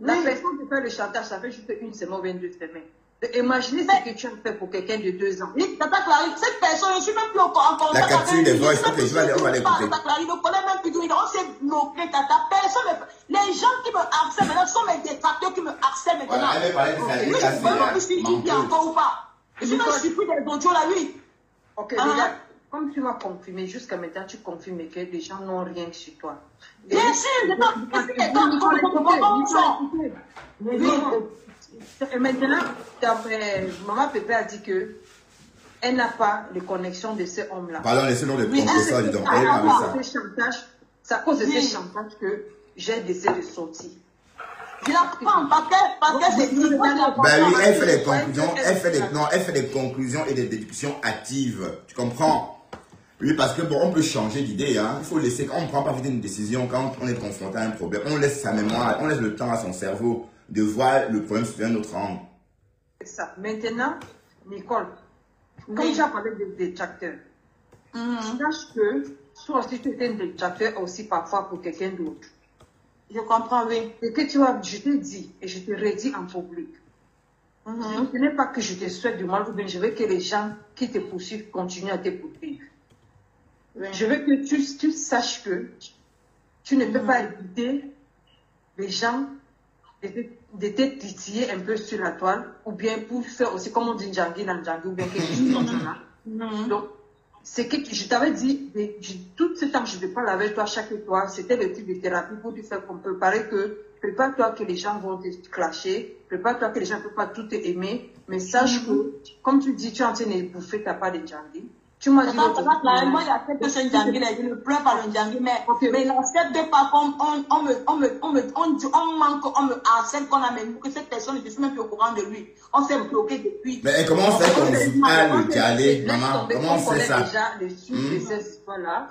la personne qui fait le chantage, ça fait juste 1 semaine ou 22 semaines. Imaginez ce que tu as fait pour quelqu'un de 2 ans. Oui, Tata Clarisse, cette personne, je ne suis même plus en contact. La capture des voix, ok, on va l'écouter. Tata Clarisse, ne connaît même plus d'où il est. On s'est bloqué, Tata. Personne, les gens qui me harcèlent maintenant sont mes détracteurs qui me harcèlent maintenant. Voilà, elle parlait de ça. Je suis vraiment plus suivi encore ou pas. Je suis même surpris des audios là, oui. Ok, regarde. Comme tu m'as confirmé, jusqu'à maintenant, tu confirmes que les gens n'ont rien sur toi. Bien sûr, et maintenant, maman Pépé a dit que elle n'a pas de connexion de ces hommes-là. Pardon, laissez-nous le ça, dis donc. C'est à cause de ces chantages que j'ai décidé de sortir. Je la prends parce que c'est ben oui, elle fait des conclusions, elle fait des conclusions et des déductions actives. Tu comprends? Oui, parce que bon, on peut changer d'idée, hein. Il faut laisser, on ne prend pas vite une décision quand on est confronté à un problème. On laisse sa mémoire, on laisse le temps à son cerveau de voir le problème sous un autre angle. C'est ça. Maintenant, Nicole, comme tu as parlé de détracteurs, sache que toi aussi tu es un détracteur aussi parfois pour quelqu'un d'autre. Je comprends, oui. Et que tu as, je te dis et je te redis en public. Ce n'est pas que je te souhaite du mal, ou bien je veux que les gens qui te poursuivent continuent à te poursuivre. Oui. Je veux que tu saches que tu ne peux pas éviter les gens de te titiller un peu sur la toile, ou bien pour faire aussi, comme on dit, Ndjangi, ou bien quelque chose comme ça. Donc, c'est que je t'avais dit, tout ce temps que je te parle avec toi, chaque fois, c'était le type de thérapie pour te faire préparer que, prépare-toi que les gens vont te clasher, prépare-toi que les gens ne peuvent pas tout aimer, mais sache que, comme tu dis, tu es en train de bouffer ta part de Ndjangi. Tu m'as dit moi, il accepte ce Ndjangi, je ne pleure pas le Ndjangi, mais il n'accepte pas comme on me harcèle qu'on a même que cette personne, je ne suis même plus au courant de lui. On s'est bloqué depuis. Mais comment c'est qu'on ne pas le caler, maman? Comment c'est ça? Déjà les suites de ces histoires-là.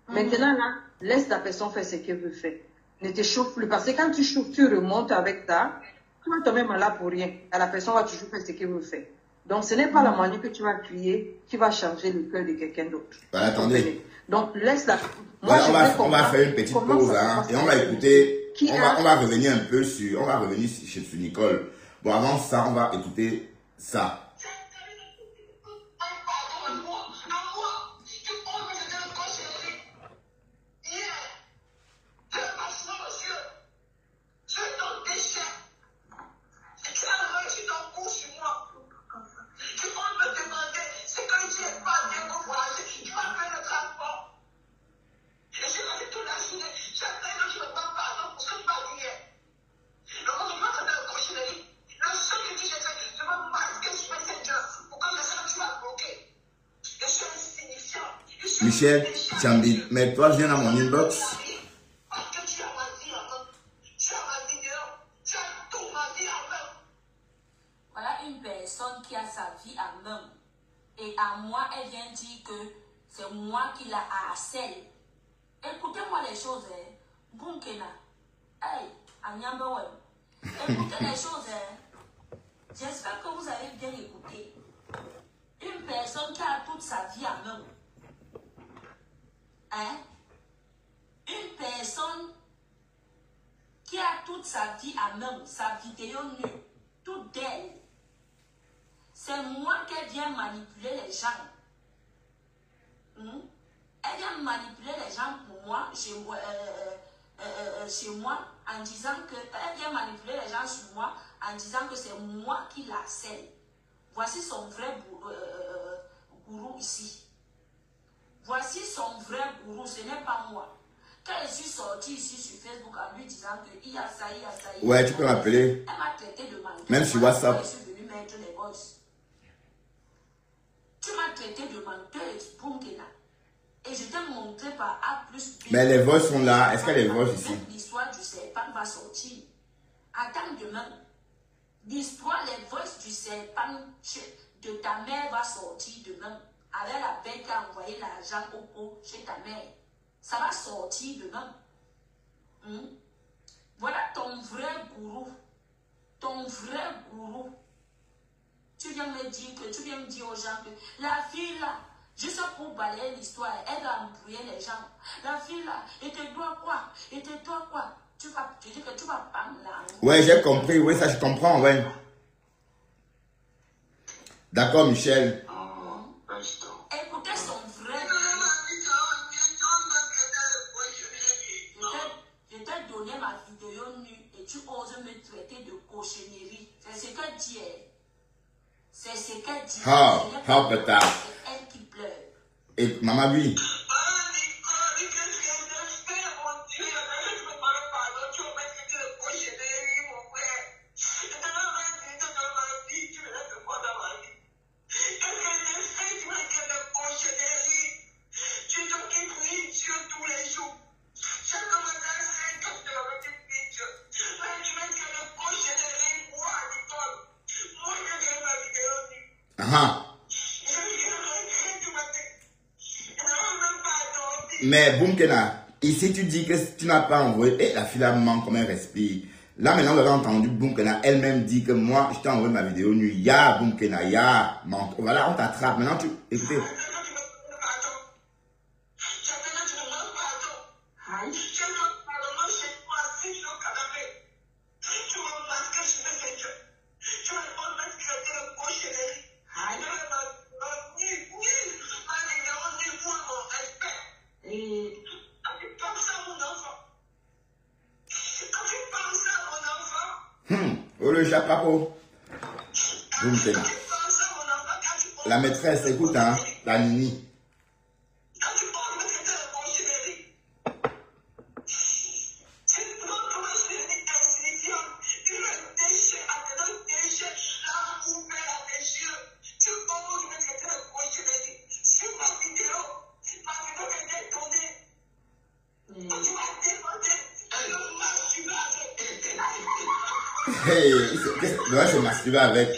Maintenant, là, laisse la personne faire ce qu'elle veut faire. Ne te chauffe plus, parce que quand tu chauffes, tu remontes avec ça, tu vas tomber malade pour rien. Et la personne va toujours faire ce qu'elle veut faire. Donc, ce n'est pas la manière que tu vas crier qui va changer le cœur de quelqu'un d'autre. Bah, attendez. Donc, laisse-la. On va faire une petite pause, hein, et on va écouter. On va revenir un peu sur. On va revenir sur Nicole. Bon, avant ça, on va écouter ça. Michel Tchambi, mais toi viens dans mon inbox. personne qui a sa vie à main. Et à moi, elle vient dire que c'est moi qui la harcèle. Écoutez-moi les choses, hein. Bunkena. Hey, Anyambawe. Écoutez les choses, hein. J'espère que vous avez bien écouté. Une personne qui a toute sa vie à main. Hein? Une personne qui a toute sa vie à main, sa vidéo nue, toute d'elle. C'est moi qui viens manipuler les gens. Elle vient manipuler les gens pour moi, chez moi, en disant que... Elle vient manipuler les gens sur moi, en disant que c'est moi qui la harcèle. Voici son vrai gourou ici. Voici son vrai gourou, ce n'est pas moi. Quand je suis sortie ici sur Facebook en lui disant qu'il y a ça, il y a ça... Ouais, tu peux m'appeler. Elle m'a traité de menteuse. Même sur WhatsApp. Je suis venue mettre les voices. Tu m'as traité de menteuse, Bunkena. Et je t'ai montré par A plus B. Mais les voix sont là. Est-ce que les voix ici? L'histoire du serpent va sortir. Attends demain. L'histoire, les voix du serpent de ta mère va sortir demain. Avec la bête qui a envoyé l'argent au pot chez ta mère. Ça va sortir demain. Voilà ton vrai gourou. Ton vrai gourou. Tu viens me dire que, tu viens me dire aux gens que la fille là, juste pour balayer l'histoire, elle va embrouiller les gens. La fille là, et te doit quoi? Et te doit quoi? Tu dis que tu vas pas me la... Ouais, j'ai compris. Oui, ça je comprends, ouais. D'accord, Michel. Écoutez son vrai... Je t'ai donné ma vidéo nue et tu oses me traiter de cochonnerie. C'est ce qu'elle dit. C'est ce qu'elle dit. Peut-être. C'est elle qui pleure. Et maman, lui. Mais Bunkena, ici tu dis que tu n'as pas envoyé, et la fille là manque comme elle respire. Là maintenant vous avez entendu Bunkena elle-même dit que moi je t'ai envoyé ma vidéo nue. Ya Bunkena, ya. Voilà, on t'attrape. Maintenant tu, écoutez. Le chapapo. La maîtresse, écoute, hein, la Nini. Hey, doit se masturber avec.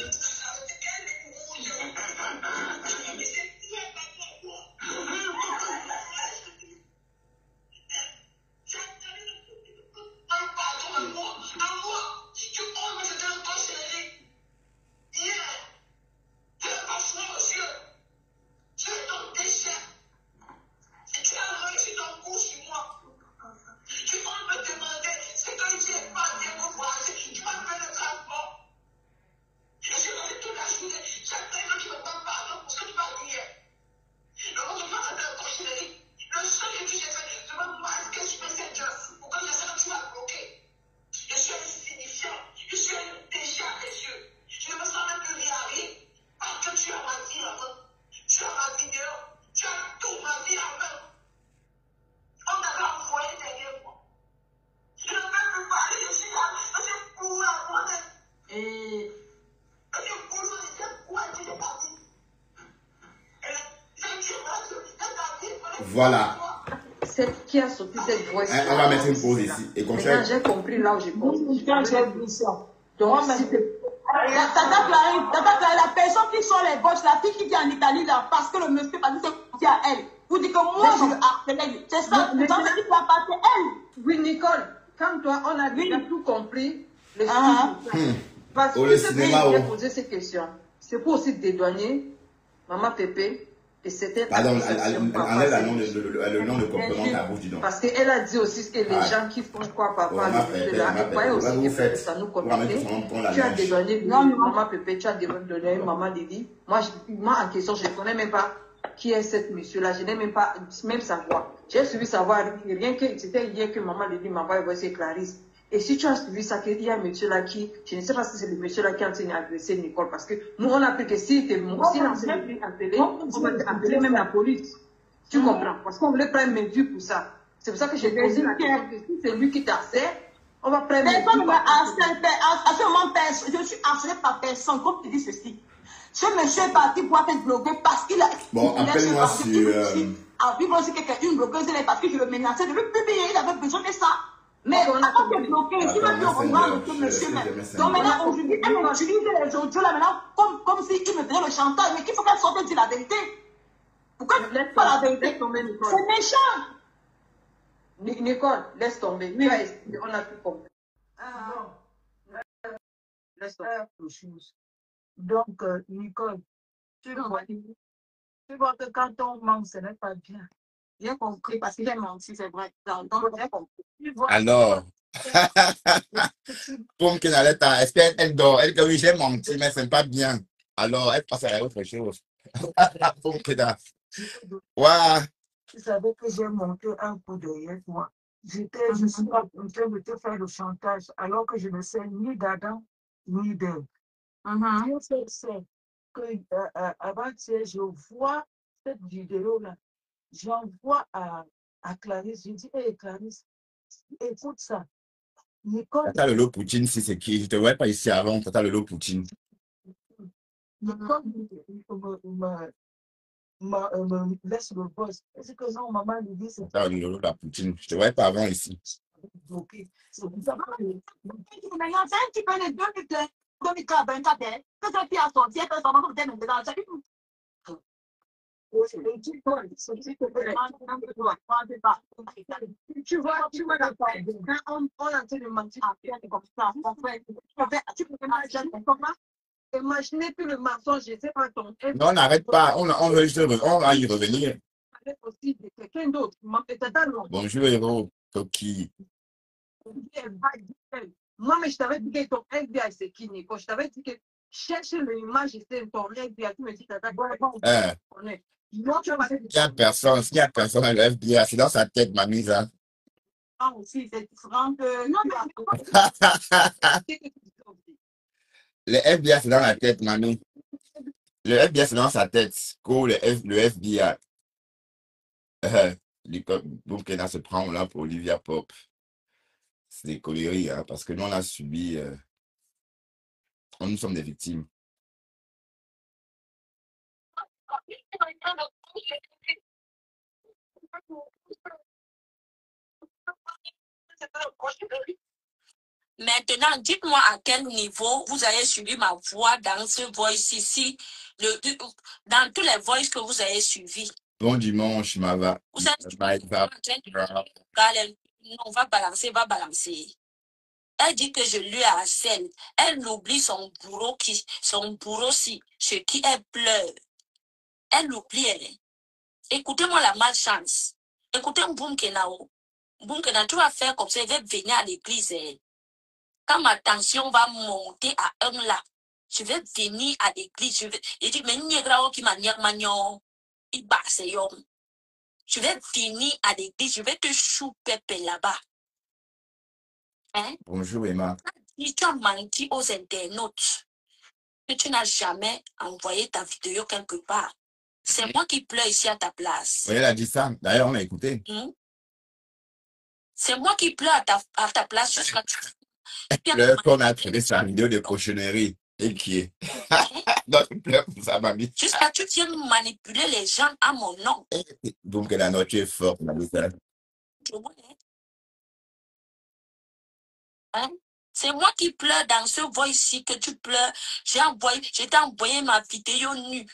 Voilà. C'est qui a sorti cette voix. On va mettre une pause ici. Et comme ça. J'ai compris là où j'ai compris. Donc, La personne qui sort les gauches, la fille qui vient en Italie, là, parce que le monsieur a dit c'est à elle. Vous dites que moi, je le harcelais. C'est ça, c'est ça qui va passer elle. Oui, Nicole, comme toi, on a déjà tout compris. Parce Au que cinéma, j'ai posé ces questions. C'est pour aussi dédouaner Maman Pépé. Et c'était pardon, enlève le nom de complément à bouche, dis donc. Parce qu'elle a dit aussi que les gens qui font quoi, papa, elle croyait aussi que ça nous compliquait. Tu as dédouané Maman Pépé, tu as dédouané Maman Lily. Moi, en question, je ne connais même pas qui est cette monsieur-là. Je n'ai même pas, même sa voix. J'ai suivi sa voix, rien que c'était hier que Maman Lily m'a envoyé voir c'est Clarisse. Et si tu as suivi ça, qu'il y a un monsieur là qui, je ne sais pas si c'est le monsieur là qui a enseigné à agresser Nicole, parce que nous, on a appris que si l'enseignant est appelé, on va appeler même la police. Tu comprends? Parce qu'on voulait prendre mesure pour ça. C'est pour ça que j'ai posé la question que si c'est lui qui t'harcèle, on va prendre mesure. Personne ne harcèle. À ce moment, je suis harcelée par personne. Comme tu dis ceci. Ce monsieur est parti pour être bloqué parce qu'il a. Bon, appelle-moi sur. Ah, puis moi aussi, une bloqueuse, elle est parce que je le menaçais de le publier. Il avait besoin de ça. Mais on a été bloqué. Il va plus reprendre ce monsieur. Donc maintenant, aujourd'hui, elle utilise les audios là maintenant comme s'il me faisait le chantage. Mais qu'il faut qu'elle sorte et dire la vérité. Pourquoi tu ne laisses pas la vérité? C'est méchant. Nicole, laisse tomber. On a tout compris. Laisse tomber. Donc, Nicole, tu vois que quand on ment, ce n'est pas bien. Bien compris, parce qu'il a menti, c'est vrai. Donc, bien compris. Alors, pour qu'elle allait est-ce qu'elle dort? Elle dit oui, j'ai menti, mais ce n'est pas bien. Alors, elle passe à autre chose. Pour que ouais. Tu savais que j'ai monté un coup derrière moi. Je suis en train de te faire le chantage, alors que je ne sais ni d'Adam, ni d'elle. Je sais que avant-hier, je vois cette vidéo-là. J'envoie à Clarisse. Je dis, hé Clarisse, écoute ça. Nicole. Tata Lolo Poutine, si c'est qui? Je ne te voyais pas ici avant, Tata Lolo Poutine. Nicole me laisse le boss. Est-ce que non, maman lui dit c'est Tata Lolo la Poutine. Je ne te voyais pas avant ici. Ok. C'est pour ça que tu vois, quand on a été le mentir, tu peux imaginer que le mensonge, je ne sais pas ton. Non, on n'arrête pas, on veut juste on va y revenir. Aussi de quelqu'un d'autre. Bonjour, héros. Toki. Moi, mais je t'avais dit que ton FBI, c'est qui, Nico? Je t'avais dit que cherche l'image, c'est ton FBI. Tu me dis, t'as il n'y a personne, s'il n'y a personne, le FBI, c'est dans sa tête, ma mise. Hein. Ah, aussi, c'est différent que. Non, le FBI, c'est dans la tête, mamie. Le FBI, c'est dans sa tête. Le FBI. Boukena se prend là pour Olivia Pop. C'est des coléries, hein, parce que nous, on a subi. Nous sommes des victimes. Maintenant, dites-moi à quel niveau vous avez suivi ma voix dans ce voice ici, dans tous les voices que vous avez suivis. Bon dimanche, Mava. Vous êtes on va balancer. Elle dit que je lui harcèle. Elle oublie son bourreau si, chez qui elle pleure. Elle oublie. Écoutez-moi la malchance. Écoutez Mboumkenao. Mboumkena, tu vas faire comme ça, il va venir à l'église. Quand ma tension va monter à 1 là, je vais venir à l'église. Il dit, mais qui m'a je vais venir à l'église, je vais te chouper là-bas. Hein? Bonjour, Emma. Si tu as menti aux internautes, que tu n'as jamais envoyé ta vidéo quelque part, c'est moi qui pleure ici à ta place. Oui, elle a dit ça. D'ailleurs, on a écouté. C'est moi qui pleure à ta place jusqu'à tu. Qu'on a trouvé sa vidéo de cochonnerie et qui est. Donc, pleure pour sa mamie. Jusqu'à tu viens manipuler les gens à mon nom. Donc, la note est forte, la nouvelle. Hein? C'est moi qui pleure dans ce voice-ci que tu pleures. Je t'ai envoyé ma vidéo nue.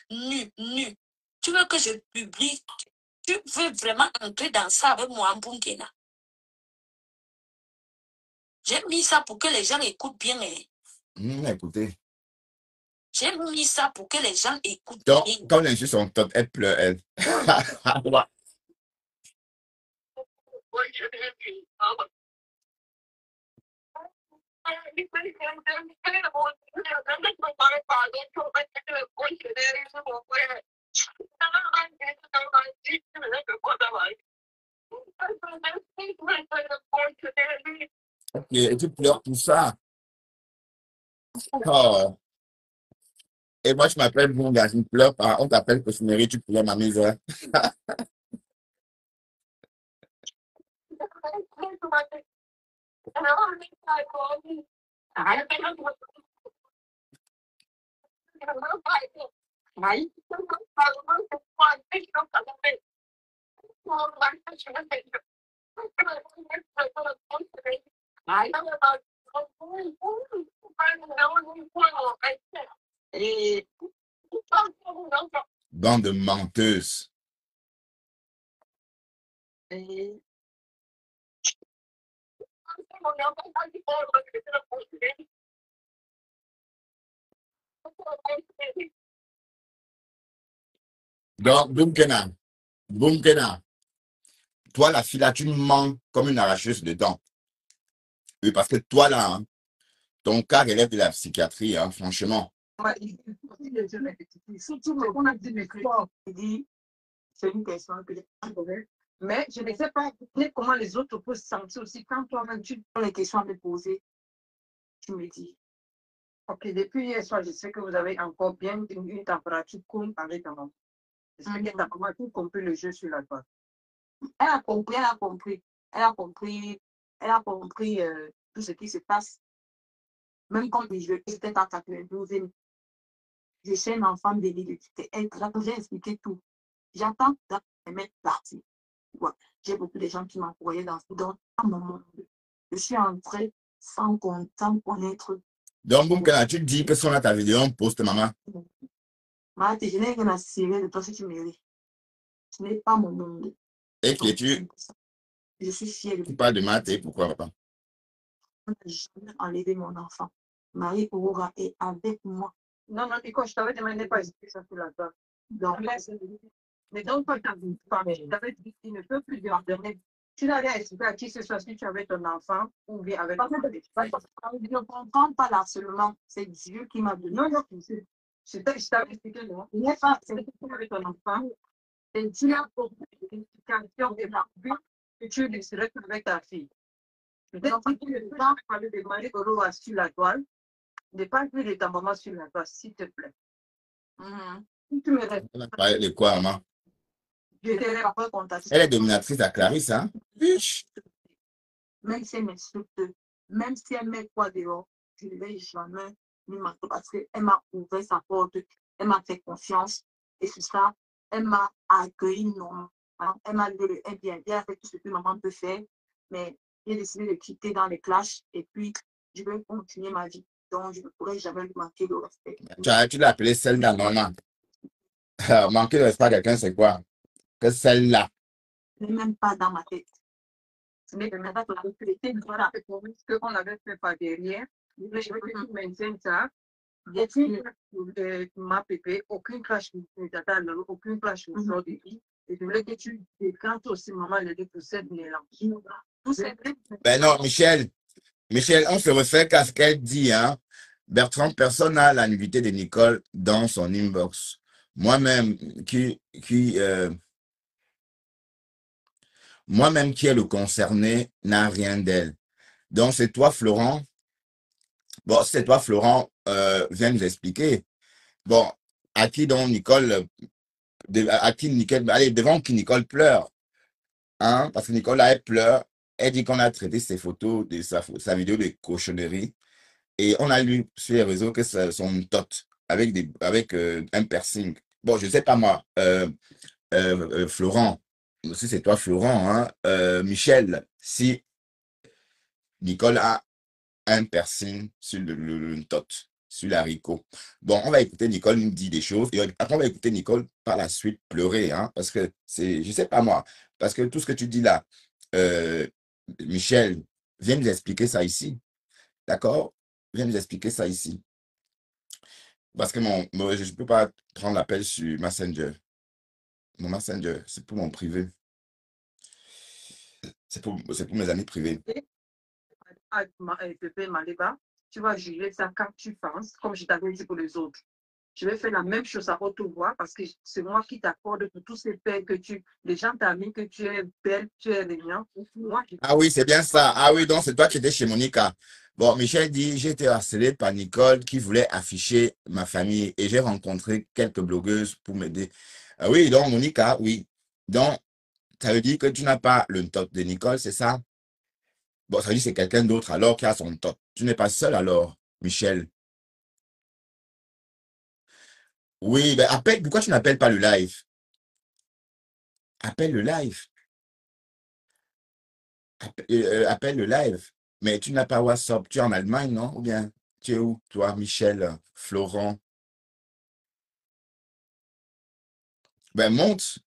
Tu veux que je publie? Tu veux vraiment entrer dans ça avec moi, Mbungena? J'ai mis ça pour que les gens écoutent bien. Écoutez. J'ai mis ça pour que les gens écoutent Donc, bien. quand les gens sont top, elle pleure, elle. Et tu pleures pour ça. Oh. Et moi, je m'appelle Bunga, je ne pleure pas. On t'appelle cautionnerie, tu pleures ma misère. Bande de menteuses. Donc, Boumkena, toi, la fille là, tu mens comme une arracheuse de dents. Oui, parce que toi, là, hein, ton cas relève de la psychiatrie, hein, franchement. Surtout on a dit mercredi, il dit c'est une personne que j'ai pas de. Mais je ne sais pas comment les autres peuvent se sentir aussi quand toi-même tu as les questions à me poser. Tu me dis. Ok, depuis hier soir, je sais que vous avez encore bien une température cool avec ta maman. J'espère que ta maman a tout compris le jeu sur la toile. Elle a compris, elle a compris. Elle a compris, elle a compris tout ce qui se passe. Même quand j'étais en 92, je suis un enfant de l'identité. J'ai expliqué tout. J'attends de mettre parti. Ouais. J'ai beaucoup de gens qui m'envoyaient dans un moment. Je suis entrée sans connaître. Donc, Boumkena, tu dis que si on a ta vidéo, on poste, maman. Maman, je n'ai rien à cirer de toi si tu mérites. Ce n'est pas mon monde. Et qui es-tu? Je suis fière de Tu parles de maths et pourquoi, papa? Je n'ai jamais enlevé mon enfant. Marie Aurora est avec moi. Non, Nico, je t'avais demandé pas expliquer ça sur la table. Donc, mais donc, quand tu as une femme, je t'avais dit qu'il ne peut plus leur donner. Tu n'as rien expliqué à qui ce soit si tu avais ton enfant ou bien avec ton mari. Je ne comprends pas l'harcèlement. C'est Dieu qui m'a donné. Non, je t'avais expliqué, non. Il n'est pas c'est que tu avais ton enfant. Et tu as compris l'explication de la vie que tu laisserais avec ta fille. Peut-être que tu ne peux pas parler de Marie Aurora sur la toile. Ne parle plus de ta maman sur la toile, s'il te plaît. Si tu me réponds, Elle a parlé de quoi, maman? je te réponds contacter. Elle est dominatrice à Clarisse, hein? Même si elle m'insulte, même si elle met quoi dehors, je ne vais jamais lui mentir parce qu'elle m'a ouvert sa porte, elle m'a fait confiance et c'est ça, elle m'a accueilli non. Hein? Elle m'a dit elle bien fait tout ce que maman peut faire, mais j'ai décidé de quitter dans les clashs et puis je vais continuer ma vie. Donc je ne pourrai jamais lui manquer de respect. Tu l'as appelée celle-là, non? Manquer de respect à quelqu'un, c'est quoi? Que celle-là. Ce n'est même pas dans ma tête. Ce n'est même pas dans ma tête. Voilà, ce qu'on avait fait par derrière. Je veux que tu maintiennes ça. Aucune ma pépé, aucune clash aucune clash aujourd'hui. Et je voulais que tu décantes aussi, maman, le pour cette mélange. Ben non, Michel, on se refait qu'à ce qu'elle dit, hein. Bertrand, personne n'a la nullité de Nicole dans son inbox. Moi-même, moi-même qui est le concerné, n'a rien d'elle. Donc, c'est toi, Florent. Bon, c'est toi, Florent, viens nous expliquer. Bon, à qui donc Nicole, à qui Nicole, allez, devant qui Nicole pleure, hein, parce que Nicole, là, elle pleure, elle dit qu'on a traité ses photos de sa vidéo de cochonnerie, et on a lu sur les réseaux que c'est son tot, avec un piercing. Bon, je sais pas moi, Florent, si c'est toi, Florent, hein, Michel, si Nicole a un piercing sur le tot, sur l'haricot. Bon, on va écouter Nicole nous dit des choses. Et après, on va écouter Nicole par la suite pleurer, hein, parce que c'est, je sais pas moi, parce que tout ce que tu dis là, euh, Michel, viens nous expliquer ça ici. D'accord? Viens nous expliquer ça ici. Parce que je ne peux pas prendre l'appel sur Messenger. Mon Messenger, c'est pour mon privé. C'est pour mes amis privés. Pépé Maliba, tu vas juger ça quand tu penses, comme je t'avais dit pour les autres. Je vais faire la même chose à haute voix parce que c'est moi qui t'accorde pour tous ces pères que les gens t'ont mis que tu es belle, tu es régnant. Ah oui, c'est bien ça. Ah oui, donc c'est toi qui étais chez Monica. Bon, Michel dit, j'ai été harcelé par Nicole qui voulait afficher ma famille et j'ai rencontré quelques blogueuses pour m'aider. Ah oui, donc Monica, oui. Donc, ça veut dire que tu n'as pas le top de Nicole, c'est ça? Bon, ça veut dire que c'est quelqu'un d'autre alors qui a son top. Tu n'es pas seul alors, Michel. Oui, ben appelle, pourquoi tu n'appelles pas le live? Appelle le live. Appelle le live. Mais tu n'as pas WhatsApp. Tu es en Allemagne, non? Ou bien tu es où, toi, Michel, Florent? Ben monte,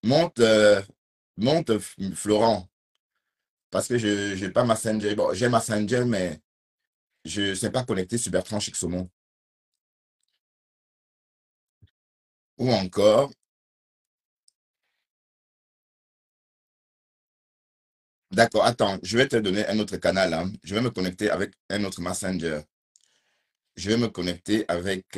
Florent. Parce que je n'ai pas Messenger. Bon, j'ai Messenger, mais je ne sais pas connecter sur Bertrand Chixomon. Ou encore, d'accord, attends, je vais te donner un autre canal, hein. Je vais me connecter avec un autre Messenger. Je vais me connecter avec...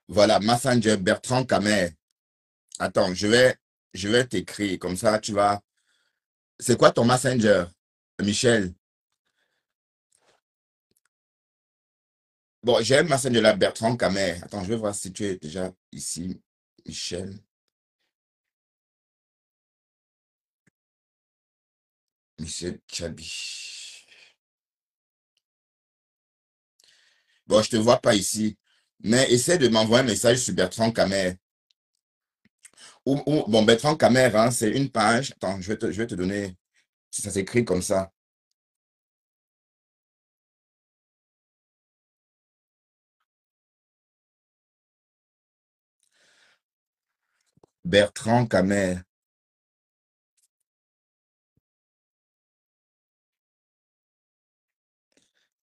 voilà, Messenger Bertrand Camer. Attends, je vais t'écrire comme ça, tu vas... C'est quoi ton Messenger, Michel? Bon, j'ai un Messenger là, Bertrand Camer. Attends, je vais voir si tu es déjà ici, Michel. Michel Chabi. Bon, je te vois pas ici. Mais essaie de m'envoyer un message sur Bertrand Camer. Bon, Bertrand Camer, hein, c'est une page. Attends, je vais te donner. Ça s'écrit comme ça. Bertrand Camer.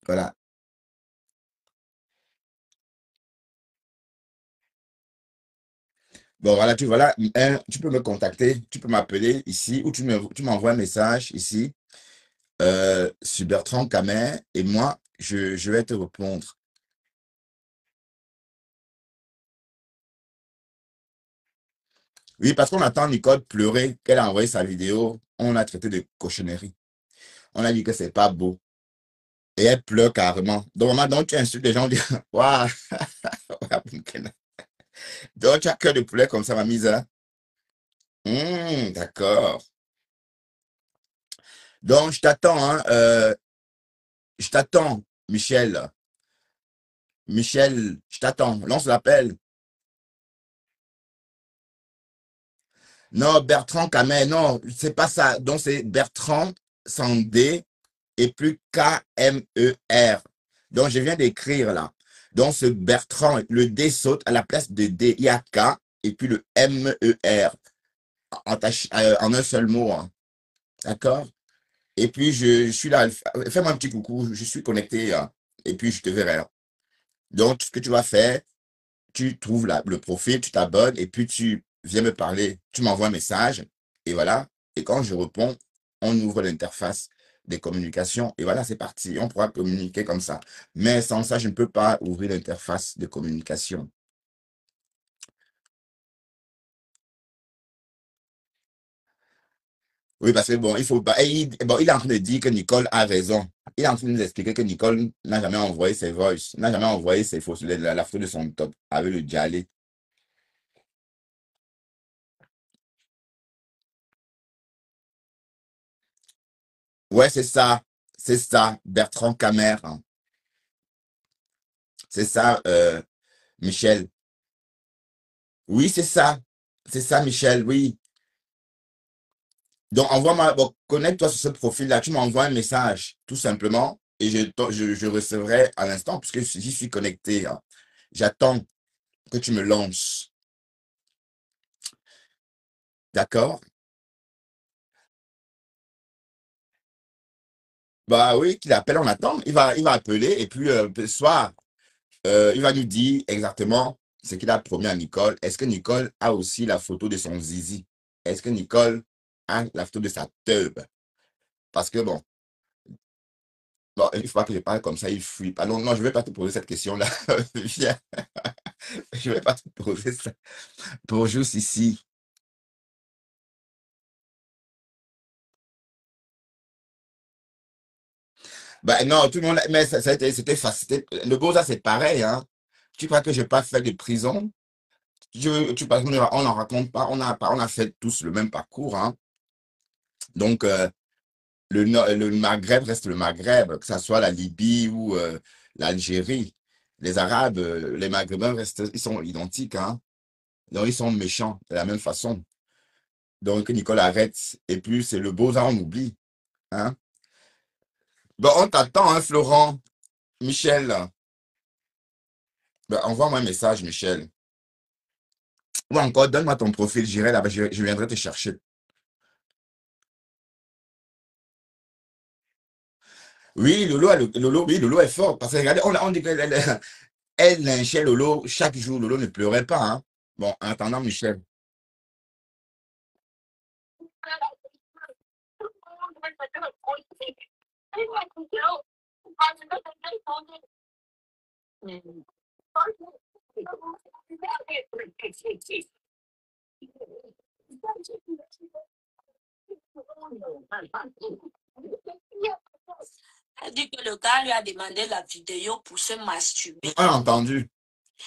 Voilà. Bon, voilà, tu peux me contacter, tu peux m'appeler ici ou tu m'envoies un message ici sur Bertrand Camer et moi, je vais te répondre. Oui, parce qu'on attend Nicole pleurer, qu'elle a envoyé sa vidéo, on a traité de cochonnerie. On a dit que c'est pas beau. Et elle pleure carrément. Donc, maman, donc tu insultes les gens, on dit, waouh, donc tu as cœur de poulet comme ça, ma mise, hein? D'accord. Donc, je t'attends, hein, je t'attends, Michel. Michel, je t'attends. Lance l'appel. Non, Bertrand Camer, non, c'est pas ça. Donc, c'est Bertrand sans D et plus K-M-E-R. Donc, je viens d'écrire là. Donc, ce Bertrand, le D saute à la place de D. Il y a K et puis le M-E-R en un seul mot, hein. D'accord? Et puis, je suis là. Fais-moi un petit coucou. Je suis connecté, hein. Et puis, je te verrai, hein. Donc, ce que tu vas faire, tu trouves le profil, tu t'abonnes et puis tu viens me parler. Tu m'envoies un message et voilà. Et quand je réponds, on ouvre l'interface des communications et voilà, c'est parti. On pourra communiquer comme ça. Mais sans ça, je ne peux pas ouvrir l'interface de communication. Oui, parce que bon, il faut pas. Bon, il est en train de dire que Nicole a raison. Il est en train de nous expliquer que Nicole n'a jamais envoyé ses voices, n'a jamais envoyé ses photos, la photo de son top avec le dialé. Ouais, c'est ça. C'est ça, Bertrand Camer, hein. C'est ça, Michel. Oui, c'est ça. C'est ça, Michel, oui. Donc, envoie-moi, bon, connecte-toi sur ce profil-là, tu m'envoies un message, tout simplement, et je recevrai à l'instant, puisque j'y suis connecté, hein. J'attends que tu me lances. D'accord? Bah oui, qu'il appelle, on attend. Il va appeler, et puis, ce soir, il va nous dire exactement ce qu'il a promis à Nicole. Est-ce que Nicole a aussi la photo de son zizi? Est-ce que Nicole a la photo de sa teub? Parce que bon, il ne faut pas que je parle comme ça, il fuit pas. Non, non, je ne vais pas te poser cette question-là. Viens, je ne vais pas te poser ça. Bonjour, Sissi. Bah non, tout le monde, mais c'était facile. Le Beaux-Arts, c'est pareil, hein. Tu crois que je n'ai pas fait de prison? Tu penses qu'on n'en raconte pas, on a fait tous le même parcours, hein. Donc, le Maghreb reste le Maghreb, que ce soit la Libye ou l'Algérie. Les Arabes, les Maghrébins restent, ils sont identiques, hein. Donc, ils sont méchants de la même façon. Donc, Nicole arrête. Et puis, c'est le Beaux-Arts, on oublie, hein. Bon, on t'attend, hein, Florent. Michel. Ben, envoie-moi un message, Michel. Ou encore, donne-moi ton profil, j'irai là-bas, je viendrai te chercher. Oui, oui, Lolo est fort. Parce que regardez, on dit elle lynchait Lolo chaque jour. Lolo ne pleurait pas, hein. Bon, en attendant, Michel. Elle dit que le gars lui a demandé la vidéo pour se masturber. On a entendu.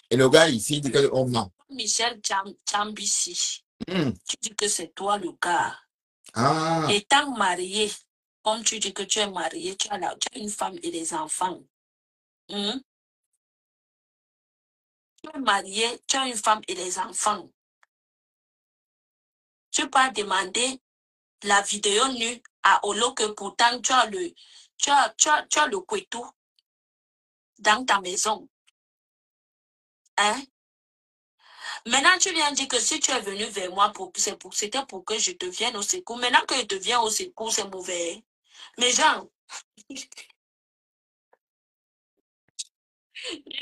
Et le gars ici il dit que on ment. Michel Chambissi, Hmm. tu dis que c'est toi le gars. Ah, Étant marié, comme tu dis que tu es marié, tu as une femme et des enfants. Hmm? Tu es marié, tu as une femme et des enfants. Tu peux demander la vidéo nue à Olo que pourtant tu as le couteau dans ta maison. Hein? Maintenant, tu viens dire que si tu es venu vers moi, c'était pour que je te vienne au secours. Maintenant que je te viens au secours, c'est mauvais. Mais genre, je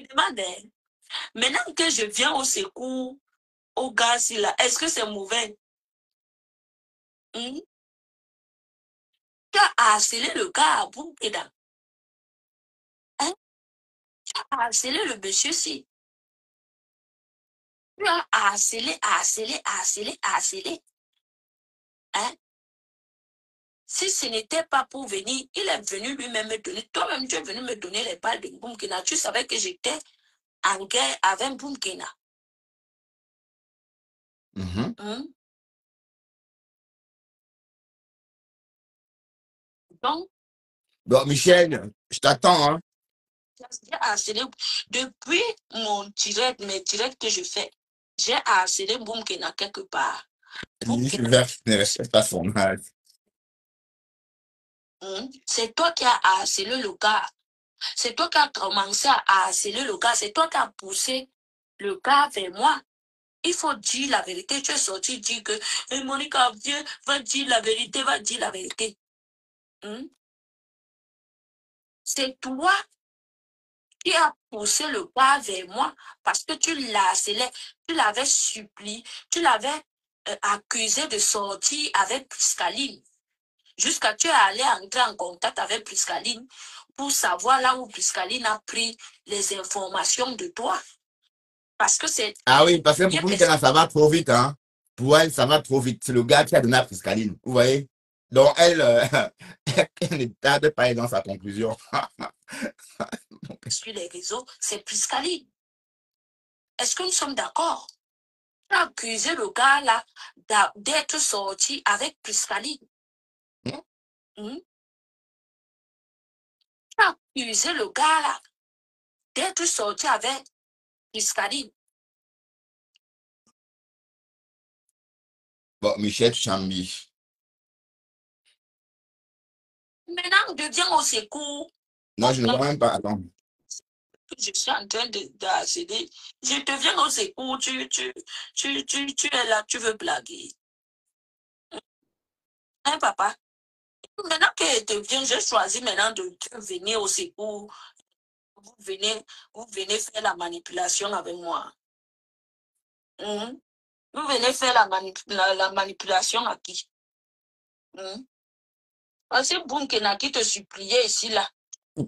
demande, hein, maintenant que je viens au secours au gars là, est-ce que c'est mauvais? Hmm? Tu as harcelé le gars à bout et dans. Hein? Tu as harcelé le monsieur-ci. Tu as harcelé. Hein? Si ce n'était pas pour venir, il est venu lui-même me donner. Toi-même, tu es venu me donner les balles de Boumkina. Tu savais que j'étais en guerre avec Boumkina. Hein? Donc, bon, Michel, je t'attends, hein. j'ai harcelé depuis mes directs que je fais. J'ai harcelé Boumkina quelque part. L'univers ne respecte pas son âge. C'est toi qui as harcelé le gars. C'est toi qui as commencé à harceler le gars. C'est toi qui as poussé le gars vers moi. Il faut dire la vérité. Tu es sorti dire que Monica, viens, va dire la vérité, va dire la vérité. C'est toi qui as poussé le gars vers moi parce que tu l'harcelais, tu l'avais supplié, tu l'avais accusé de sortir avec Priscaline. Jusqu'à tu es allé entrer en contact avec Priscaline pour savoir là où Priscaline a pris les informations de toi. Parce que c'est... Ah oui, parce que pour Nicolas, ça va trop vite, hein. Pour elle, ça va trop vite. C'est le gars qui a donné à Priscaline. Vous voyez? Donc, elle, elle ne tarde pas dans sa conclusion. Sur les réseaux, c'est Priscaline. Est-ce que nous sommes d'accord? Tu as accusé le gars là d'être sorti avec Priscaline. Tu as accusé le gars là d'être sorti avec Priscaline. Bon, Michel Chambi. Maintenant, je viens au secours. Non, je ne vois même pas. Attends. Je suis en train d'accéder. Je te viens au secours. Tu es là, tu veux blaguer. Hein, papa? Maintenant que je te viens, j'ai choisi maintenant de venir au secours. Vous venez faire la manipulation avec moi. Vous venez faire la manipulation à qui? C'est Bunkena qui te suppliait ici, là. Il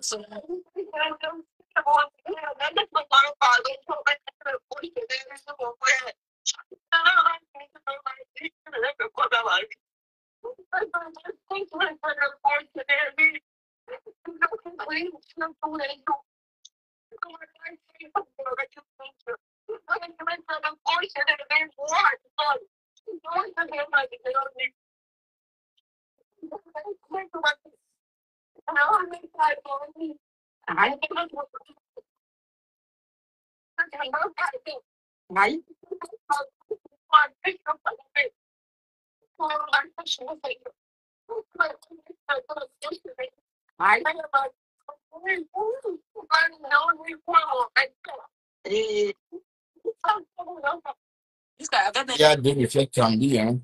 y a deux effets Cambi, hein.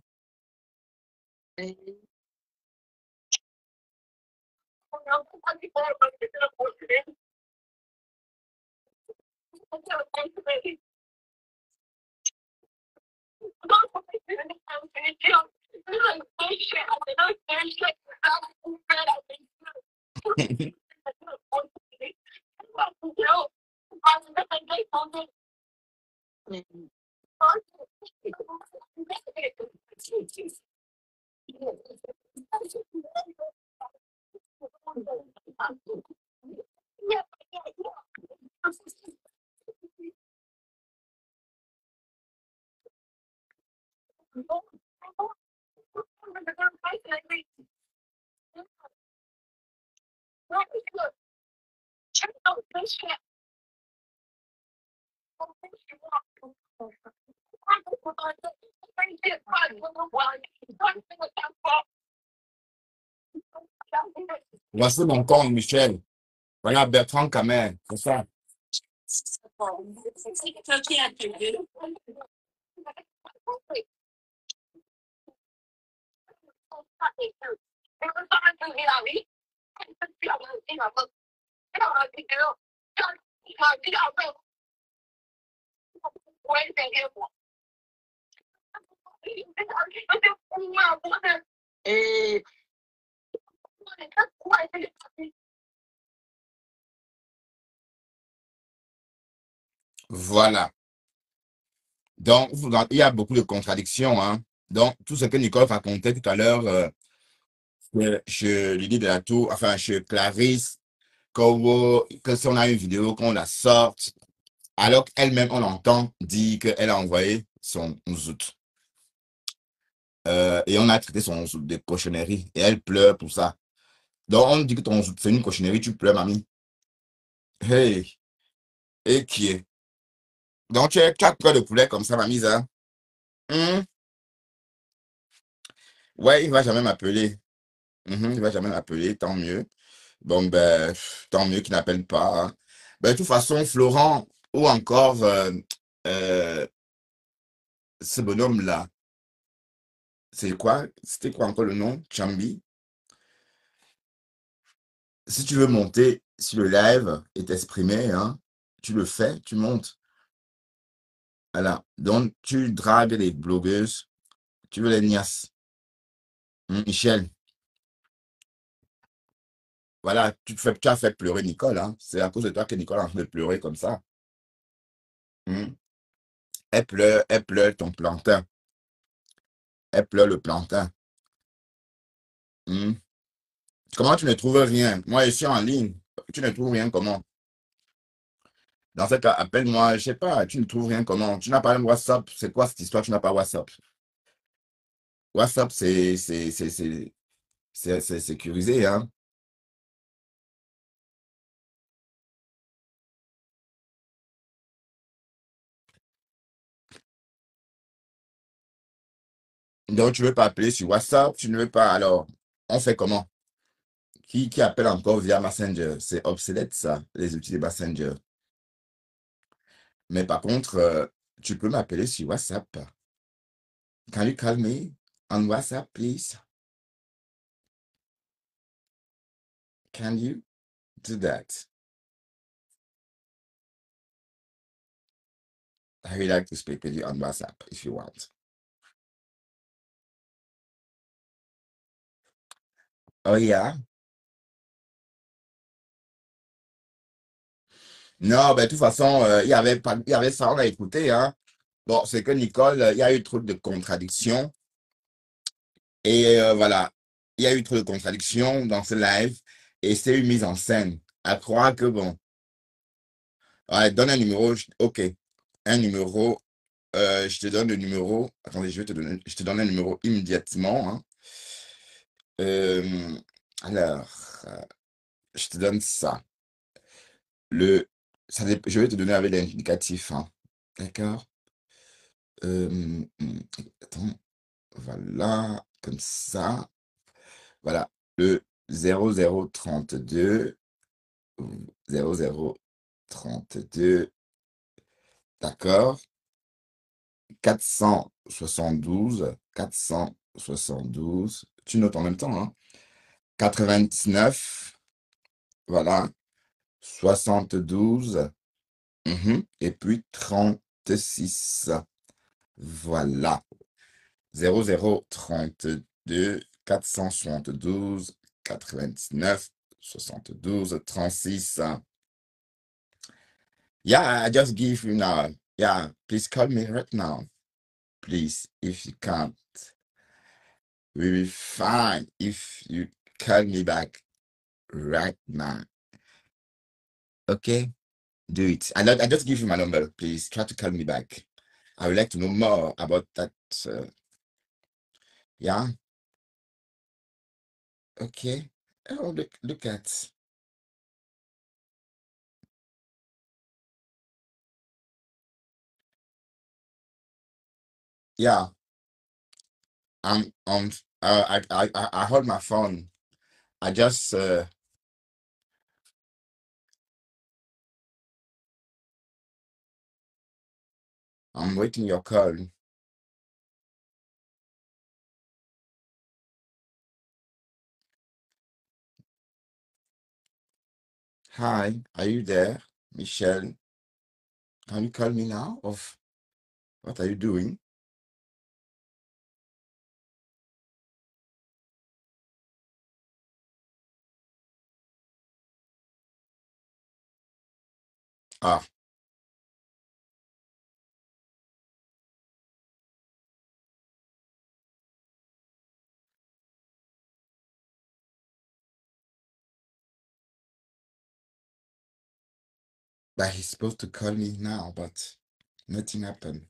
Voici mon compte, Michel. Voilà Bertrand Camer, c'est ça. Qui a tué? Et Voilà. Donc, il y a beaucoup de contradictions, hein. Donc, tout ce que Nicole racontait tout à l'heure, chez Lydie de la Tour, enfin, chez Clarisse, que si on a une vidéo, qu'on la sorte, alors qu'elle-même, on l'entend dire qu'elle a envoyé son zout. Et on a traité son zout de cochonnerie. Et elle pleure pour ça. Donc, on dit que ton zout, c'est une cochonnerie, tu pleures, mamie. Hey, et qui est? Donc, tu as peur de poulet comme ça, mamie, ça? Ouais, il va jamais m'appeler. Il va jamais m'appeler, tant mieux. Bon, ben, tant mieux qu'il n'appelle pas, hein. Ben, de toute façon, Florent, ou encore euh, ce bonhomme-là, c'est quoi? C'était quoi encore le nom? Chambi. Si tu veux monter sur le live et t'exprimer, hein, tu le fais, tu montes. Voilà. Donc, tu dragues les blogueuses, tu veux les niasses. Michel, voilà, tu as fait pleurer Nicole, hein. C'est à cause de toi que Nicole est en train de pleurer comme ça. Elle pleure ton plantain. Elle pleure le plantain. Comment tu ne trouves rien? Moi, je suis en ligne. Tu ne trouves rien comment? Dans ce cas, appelle-moi, je sais pas, tu ne trouves rien comment? Tu n'as pas un WhatsApp? C'est quoi cette histoire? Tu n'as pas WhatsApp? WhatsApp, c'est sécurisé, hein? Donc, tu ne veux pas appeler sur WhatsApp? Tu ne veux pas, alors, on fait comment? Qui appelle encore via Messenger? C'est obsolète, ça, les outils de Messenger. Mais par contre, tu peux m'appeler sur WhatsApp. Can you call me on WhatsApp, please? Can you do that? I would like to speak with you on WhatsApp if you want. Oh, yeah? Non, ben, de toute façon, il y avait ça, on a écouté, hein. Bon, c'est que Nicole, il y a eu trop de contradictions. Et voilà, il y a eu trop de contradictions dans ce live. Et c'est une mise en scène. À croire que, bon, ouais, donne un numéro, ok. Un numéro, je te donne le numéro. Attendez, je te donne un numéro immédiatement, hein. Euh, alors, je te donne ça. Je vais te donner avec l'indicatif, hein. D'accord? Attends, voilà, comme ça. Voilà, le 0032, 0032, d'accord? 472, tu notes en même temps, hein? 99, voilà, 72, et puis 36. Voilà. 0032 472 99 72 36. Yeah, I just give you now. Yeah, please call me right now. Please, if you can't. We will be fine if you call me back right now. Okay? Do it. I just give you my number. Please try to call me back. I would like to know more about that. Yeah? Okay. Oh, look at. Yeah. I hold my phone. I just I'm waiting your call. Hi, are you there, Michelle? Can you call me now? Of what are you doing? Ah, but he's supposed to call me now, but nothing happened.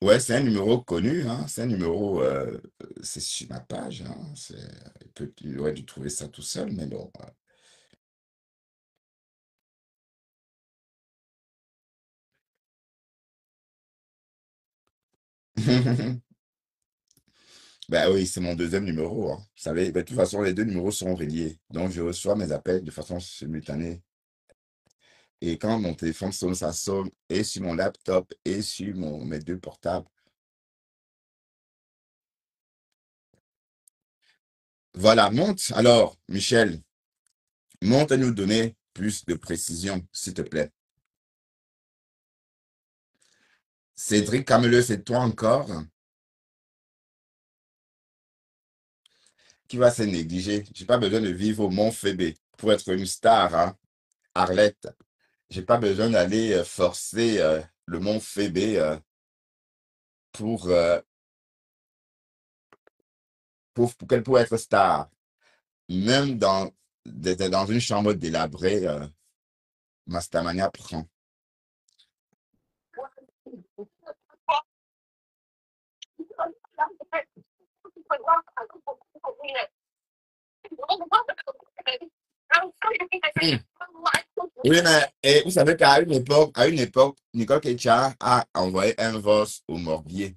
Ouais, c'est un numéro connu, hein. C'est un numéro, c'est sur ma page, hein. Il aurait dû trouver ça tout seul, mais bon. Ben oui, c'est mon deuxième numéro, hein. Vous savez, ben, de toute façon, les deux numéros sont reliés. Donc, je reçois mes appels de façon simultanée. Et quand mon téléphone sonne, ça sonne et sur mon laptop et sur mes deux portables. Voilà, monte. Alors, Michel, monte à nous donner plus de précision, s'il te plaît. Cédric Cameleux, c'est toi encore qui va se négliger. J'ai pas besoin de vivre au Mont Phébé pour être une star, hein. Arlette, j'ai pas besoin d'aller forcer le Mont Phébé pour, euh, pour être star. Même dans une chambre délabrée, Mastamania prend. Oui, mais et vous savez qu'à une époque, Nicole Ketia a envoyé un voice au Morbier.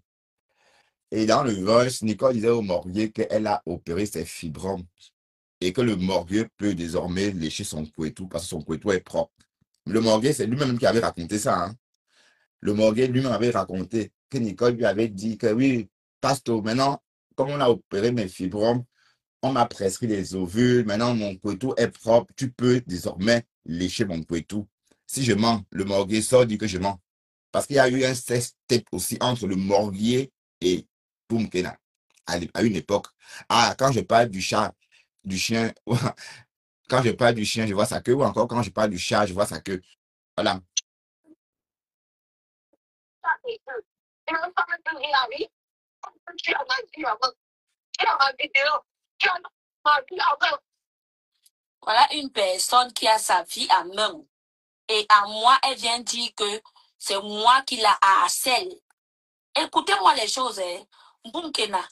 Et dans le voice, Nicole disait au morgueux qu'elle a opéré ses fibromes et que le morgueux peut désormais lécher son couetou parce que son couetou est propre. Le morgueux, c'est lui-même qui avait raconté ça. Hein. Le morgueux lui-même avait raconté que Nicole lui avait dit que oui, Pasto, maintenant, comme on a opéré mes fibromes, on m'a prescrit des ovules, maintenant mon couetou est propre, tu peux désormais lécher mon couetou. Si je mens, le morgueux sort dit que je mens. Parce qu'il y a eu un sex tape aussi entre le morgueux et Boumkena à une époque. Ah, quand je parle du chat, du chien, quand je parle du chien, je vois sa queue, ou encore quand je parle du chat, je vois sa queue. Voilà. Voilà une personne qui a sa vie à main. Et à moi, elle vient dire que c'est moi qui la harcèle. Écoutez-moi les choses, hein. Bunkena.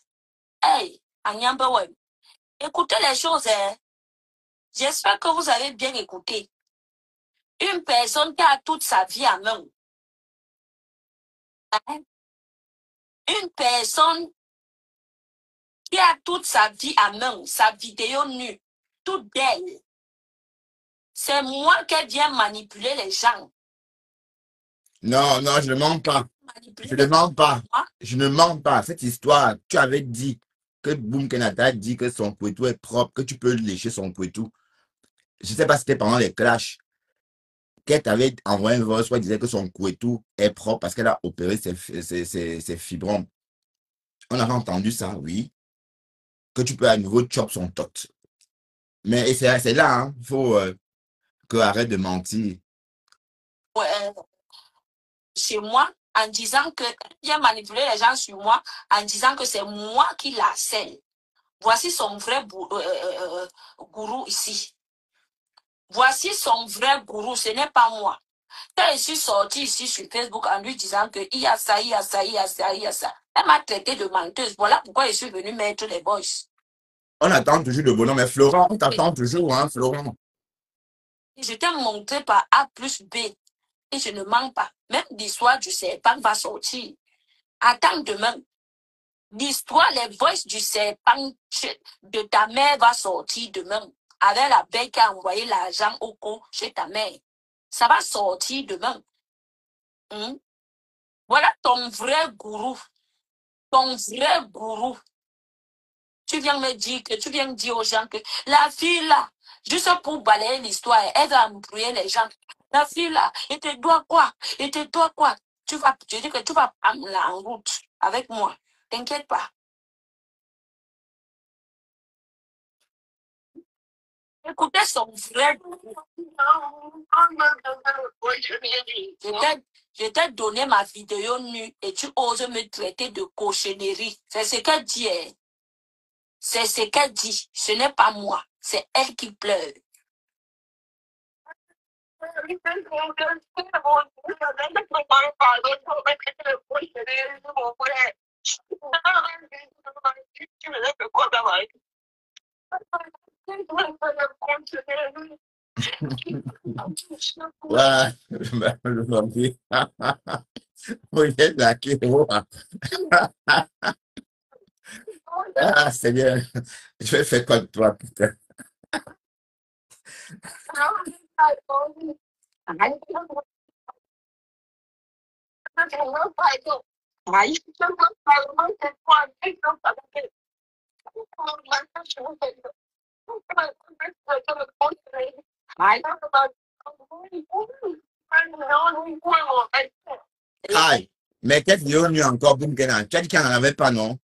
Hey, Anyambewe. Écoutez les choses, hein. J'espère que vous avez bien écouté. Une personne qui a toute sa vie à main. Hein? Une personne qui a toute sa vie à main, sa vidéo nue, toute belle. C'est moi qui viens manipuler les gens. Non, non, je ne mens pas. Je ne mens pas. Je ne mens pas. Cette histoire, tu avais dit que Boom Kenata dit que son couetou est propre, que tu peux lécher son couetou. Je ne sais pas si c'était pendant les clashs. Qu'elle t'avait envoyé un voice où elle disait que son couetou est propre parce qu'elle a opéré ses fibromes. On avait entendu ça, oui. Que tu peux à nouveau chop son tot. Mais c'est là, hein. Il faut que arrête de mentir. Ouais, chez moi, en disant que vient manipuler les gens sur moi, en disant que c'est moi qui la harcèle. Voici son vrai gourou ici. Voici son vrai gourou, ce n'est pas moi. Quand je suis sortie ici sur Facebook en lui disant qu'il y a ça, il y a ça, il y a ça, il y a ça, elle m'a traité de menteuse. Voilà pourquoi je suis venue mettre les boys. On attend toujours le bonhomme. Mais Florent, on t'attend toujours, hein, Florent. Je t'ai montré par A plus B et je ne mens pas. Même l'histoire du serpent va sortir. Attends demain. L'histoire, les voices du serpent de ta mère va sortir demain. Avec la bête qui a envoyé l'argent au co chez ta mère. Ça va sortir demain. Voilà ton vrai gourou. Ton vrai gourou. Tu viens me dire que tu viens dire aux gens que la fille là, juste pour balayer l'histoire, elle va embrouiller les gens. La fille là, il te doit quoi? Il te doit quoi? Je dis que tu vas prendre la route avec moi. T'inquiète pas. Écoutez son vrai. Je t'ai donné ma vidéo nue et tu oses me traiter de cochonnerie. C'est ce qu'elle dit. C'est ce qu'elle dit. Ce n'est pas moi. C'est elle qui pleure. Ouais, le morgueux. Oui, la Kéro. Ah, Seigneur, je vais faire quoi de toi, putain? Aïe, mais qu'est-ce qu'il y a eu encore, Boum Kenan? Tu as dit qu'il n'y en avait pas, non?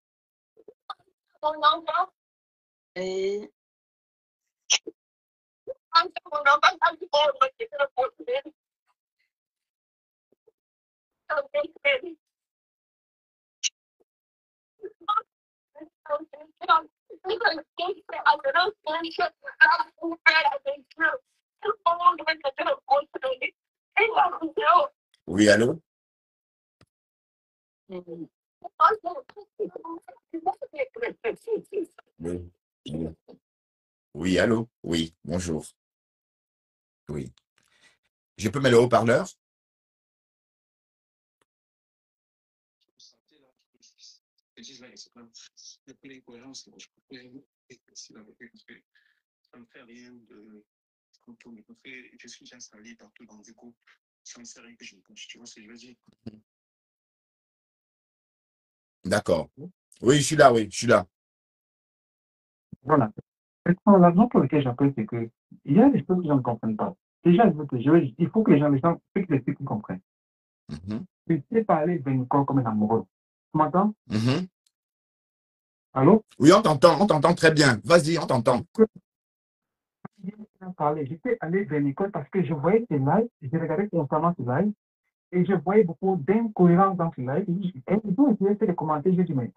Oui, allô? Oui, oui. Oui, allô? Oui, bonjour. Oui. Je peux mettre le haut-parleur? je dis là, c'est pas une incohérence. Je préfère essayer d'arrêter parce que ça ne fait rien de contourner. Parce que je suis installé partout dans des groupes. Ça ne sert à rien que je me cache. Tu vois ce que je veux dire? D'accord. Oui, je suis là, oui, je suis là. Voilà. Maintenant, la raison pour laquelle j'appelle, c'est que il y a des choses que les gens ne comprennent pas. Déjà, il faut que les gens ceux qui les comprennent. Mhm. Tu sais parler d'un corps comme un amoureux. Tu m'entends? Mhm. Allô? Oui, on t'entend très bien. Vas-y, on t'entend. J'étais allé vers l'école parce que je voyais ces lives, je regardais constamment ces lives, et je voyais beaucoup d'incohérences dans ces lives. Et ils ont essayé de commenter, j'ai dit, mais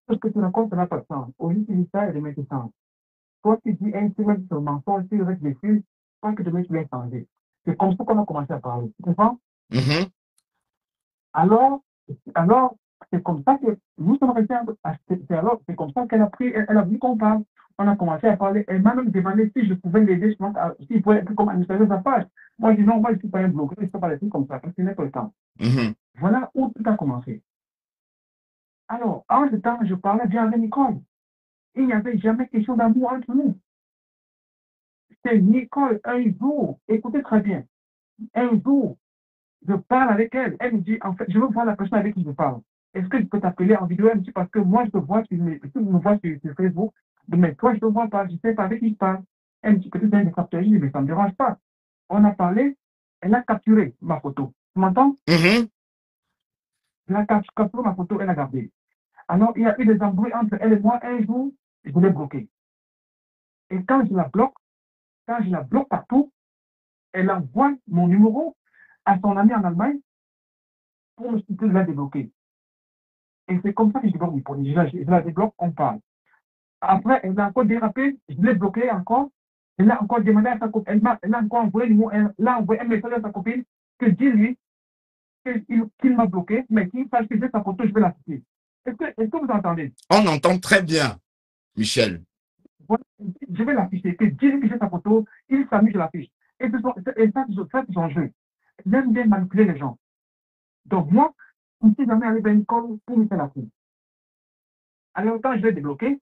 tout ce que tu racontes, ça n'a pas de sens. Au lieu de dire ça, de mettre sens. Toi, tu dis un truc sur le mensonge, tu restes dessus, tant que demain tu vas changer. C'est comme ça qu'on a commencé à parler. Tu comprends? Mhm. Alors, alors, c'est comme ça que nous sommes restés, c'est comme ça qu'elle a pris, elle a vu qu'on parle. On a commencé à parler. Elle m'a même demandé si je pouvais l'aider, s'il pouvait être comme administrateur de sa page. Moi, je dis non, moi, je ne suis pas un blogueur, je ne fais pas des trucs comme ça, parce que ce n'est pas le temps. Mhm. Voilà où tout a commencé. Alors, en ce temps, je parlais bien avec Nicole. Il n'y avait jamais question d'amour entre nous. C'est Nicole, un jour, écoutez très bien, un jour, je parle avec elle. Elle me dit, en fait, je veux voir la personne avec qui je parle. Est-ce que je peux t'appeler en vidéo? Elle me dit, parce que moi, je te vois, tu me vois sur Facebook, mais toi, je ne te vois pas, je ne sais pas avec qui je parle. Elle me dit, peut-être elle me capture, je dis, mais ça ne me dérange pas. On a parlé, elle a capturé ma photo. Tu m'entends? Mhm. Elle a capturé ma photo, elle a gardé. Alors, il y a eu des embrouilles entre elle et moi. Un jour, je l'ai bloquée. Et quand je la bloque partout, elle envoie mon numéro à son ami en Allemagne pour me citer de la débloquer. Et c'est comme ça que je débloque mes produits. Je la débloque, on parle. Après, elle a encore dérapé, je l'ai bloqué encore. Elle a encore demandé à sa copine, elle a encore envoyé, elle a envoyé un message à sa copine que dis-lui qu'il m'a bloqué, mais qu'il sache que j'ai sa photo, je vais la citer. Est-ce que vous entendez? On entend très bien, Michel. Voilà, je vais l'afficher, que dis-lui que j'ai sa photo, il s'amuse, je l'affiche. Et ça, c'est son jeu. Il aime bien manipuler les gens. Donc moi, je ne suis jamais allé vers une école pour me faire la fille. Alors, quand je l'ai débloqué,